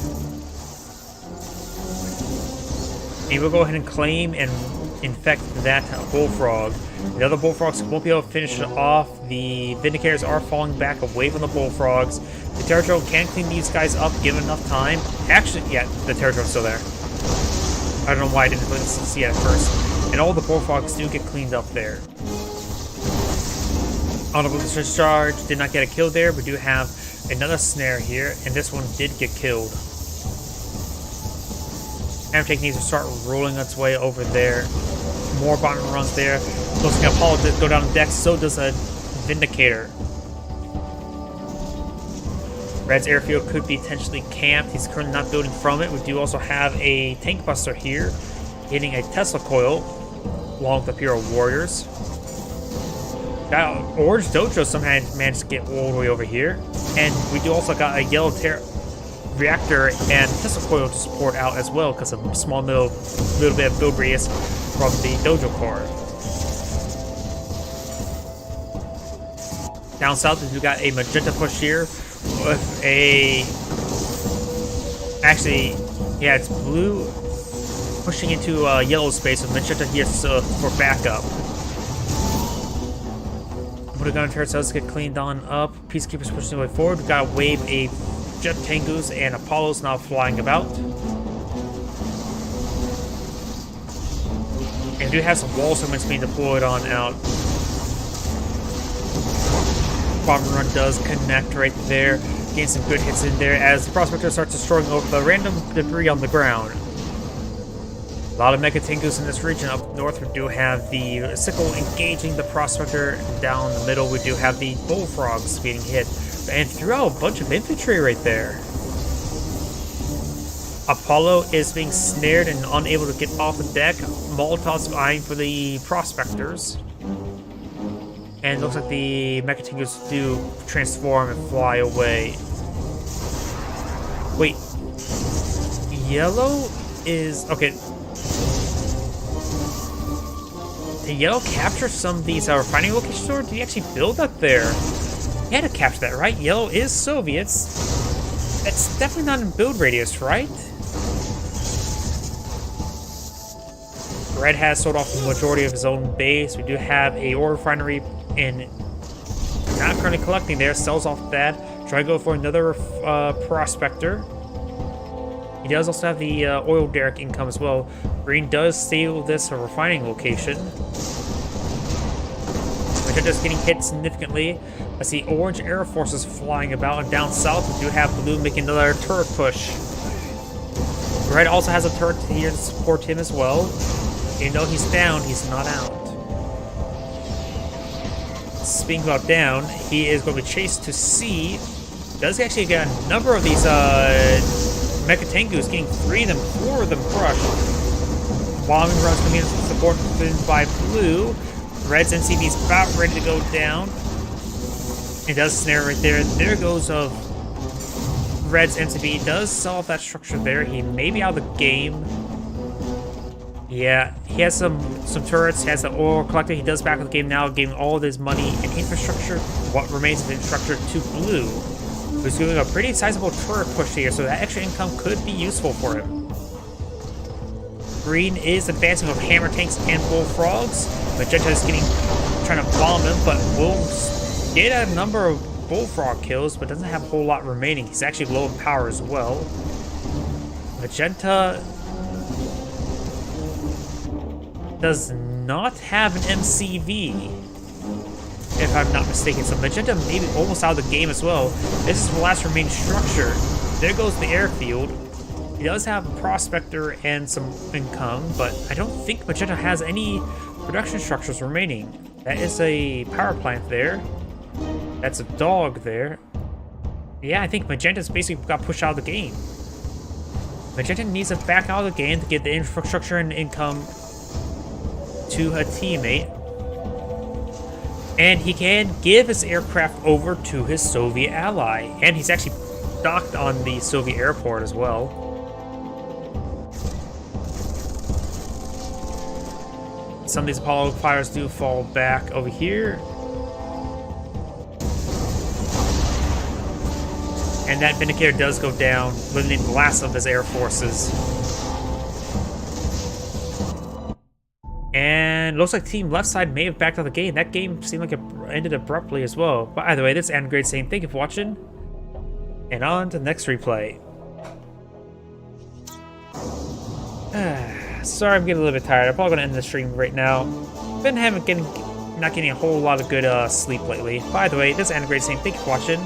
And we'll go ahead and claim and infect that bullfrog. The other bullfrogs won't be able to finish it off. The Vindicators are falling back away from the bullfrogs. The terror drone can clean these guys up given enough time. Actually, yeah, the terror drone's still there. I don't know why I didn't see it at first. And all the bullfrogs do get cleaned up there. Honorable Discharge did not get a kill there. We do have another snare here, and this one did get killed. Amtech needs to start rolling its way over there. More bottom runs there. Looks like Apollo did go down the deck, so does a Vindicator. Red's airfield could be potentially camped. He's currently not building from it. We do also have a tank buster here, hitting a Tesla coil along with the Imperial Warriors. Got Orange Dojo somehow managed to get all the way over here. And we do also got a Yellow Reactor and Tesla coil to support out as well because of a small little bit of build radius from the Dojo core. Down south, we got a Magenta push here with a... Actually, yeah, it's blue pushing into yellow space with Magenta here for backup. Gun turrets does get cleaned on up. Peacekeepers pushing their way forward. We got a wave of Jet Tengus and Apollos now flying about. And we do have some wall segments being deployed on out. Bomber run does connect right there. Gain some good hits in there as the Prospector starts destroying over the random debris on the ground. A lot of Mega Tengus in this region. Up north, we do have the Sickle engaging the Prospector. Down the middle, we do have the Bullfrogs getting hit. And throughout, a bunch of infantry right there. Apollo is being snared and unable to get off the deck. Molotov's eyeing for the Prospectors. And it looks like the Mega Tengus do transform and fly away. Wait. Yellow is... Okay. Did Yellow capture some of these refining locations, or did he actually build up there? He had to capture that, right? Yellow is Soviets. That's definitely not in build radius, right? Red has sold off the majority of his own base. We do have a ore refinery in not currently collecting there. Sells off that. Try to go for another Prospector. He does also have the oil derrick income as well. Green does steal this refining location. They're just getting hit significantly. I see orange air forces flying about, and down south we do have blue making another turret push. Red also has a turret here to support him as well. Even though he's down, he's not out. Speaking about down, he is going to be chased to sea. Does actually get a number of these Mega Tengus, getting 3 of them, 4 of them crushed. Bombing runs coming in support by blue. Red's NCV is about ready to go down. It does snare right there. There goes of Red's NCV. He does sell off that structure there. He may be out of the game. Yeah, he has some turrets. He has the oil collector. He does back in the game now, giving all of his money and infrastructure, what remains of the infrastructure, to blue. Who's doing a pretty sizable turret push here, so that extra income could be useful for him. Green is advancing with hammer tanks and bullfrogs. Magenta is trying to bomb him, but will get a number of bullfrog kills, but doesn't have a whole lot remaining. He's actually low in power as well. Magenta does not have an MCV, if I'm not mistaken. So Magenta may be almost out of the game as well. This is the last remaining structure. There goes the airfield. He does have a Prospector and some income, but I don't think Magenta has any production structures remaining. That is a power plant there. That's a dog there. Yeah, I think Magenta's basically got pushed out of the game. Magenta needs to back out of the game to get the infrastructure and income to a teammate. And he can give his aircraft over to his Soviet ally. And he's actually docked on the Soviet airport as well. Some of these Apollo fighters do fall back over here. And that Vindicator does go down, eliminating the last of his air forces. And looks like team left side may have backed out the game. That game seemed like it ended abruptly as well. But either way, this is Andgrade saying thank you for watching. And on to the next replay. Sorry, I'm getting a little bit tired. I'm probably gonna end the stream right now. Been not getting a whole lot of good sleep lately. By the way, this is Andgrade saying thank you for watching.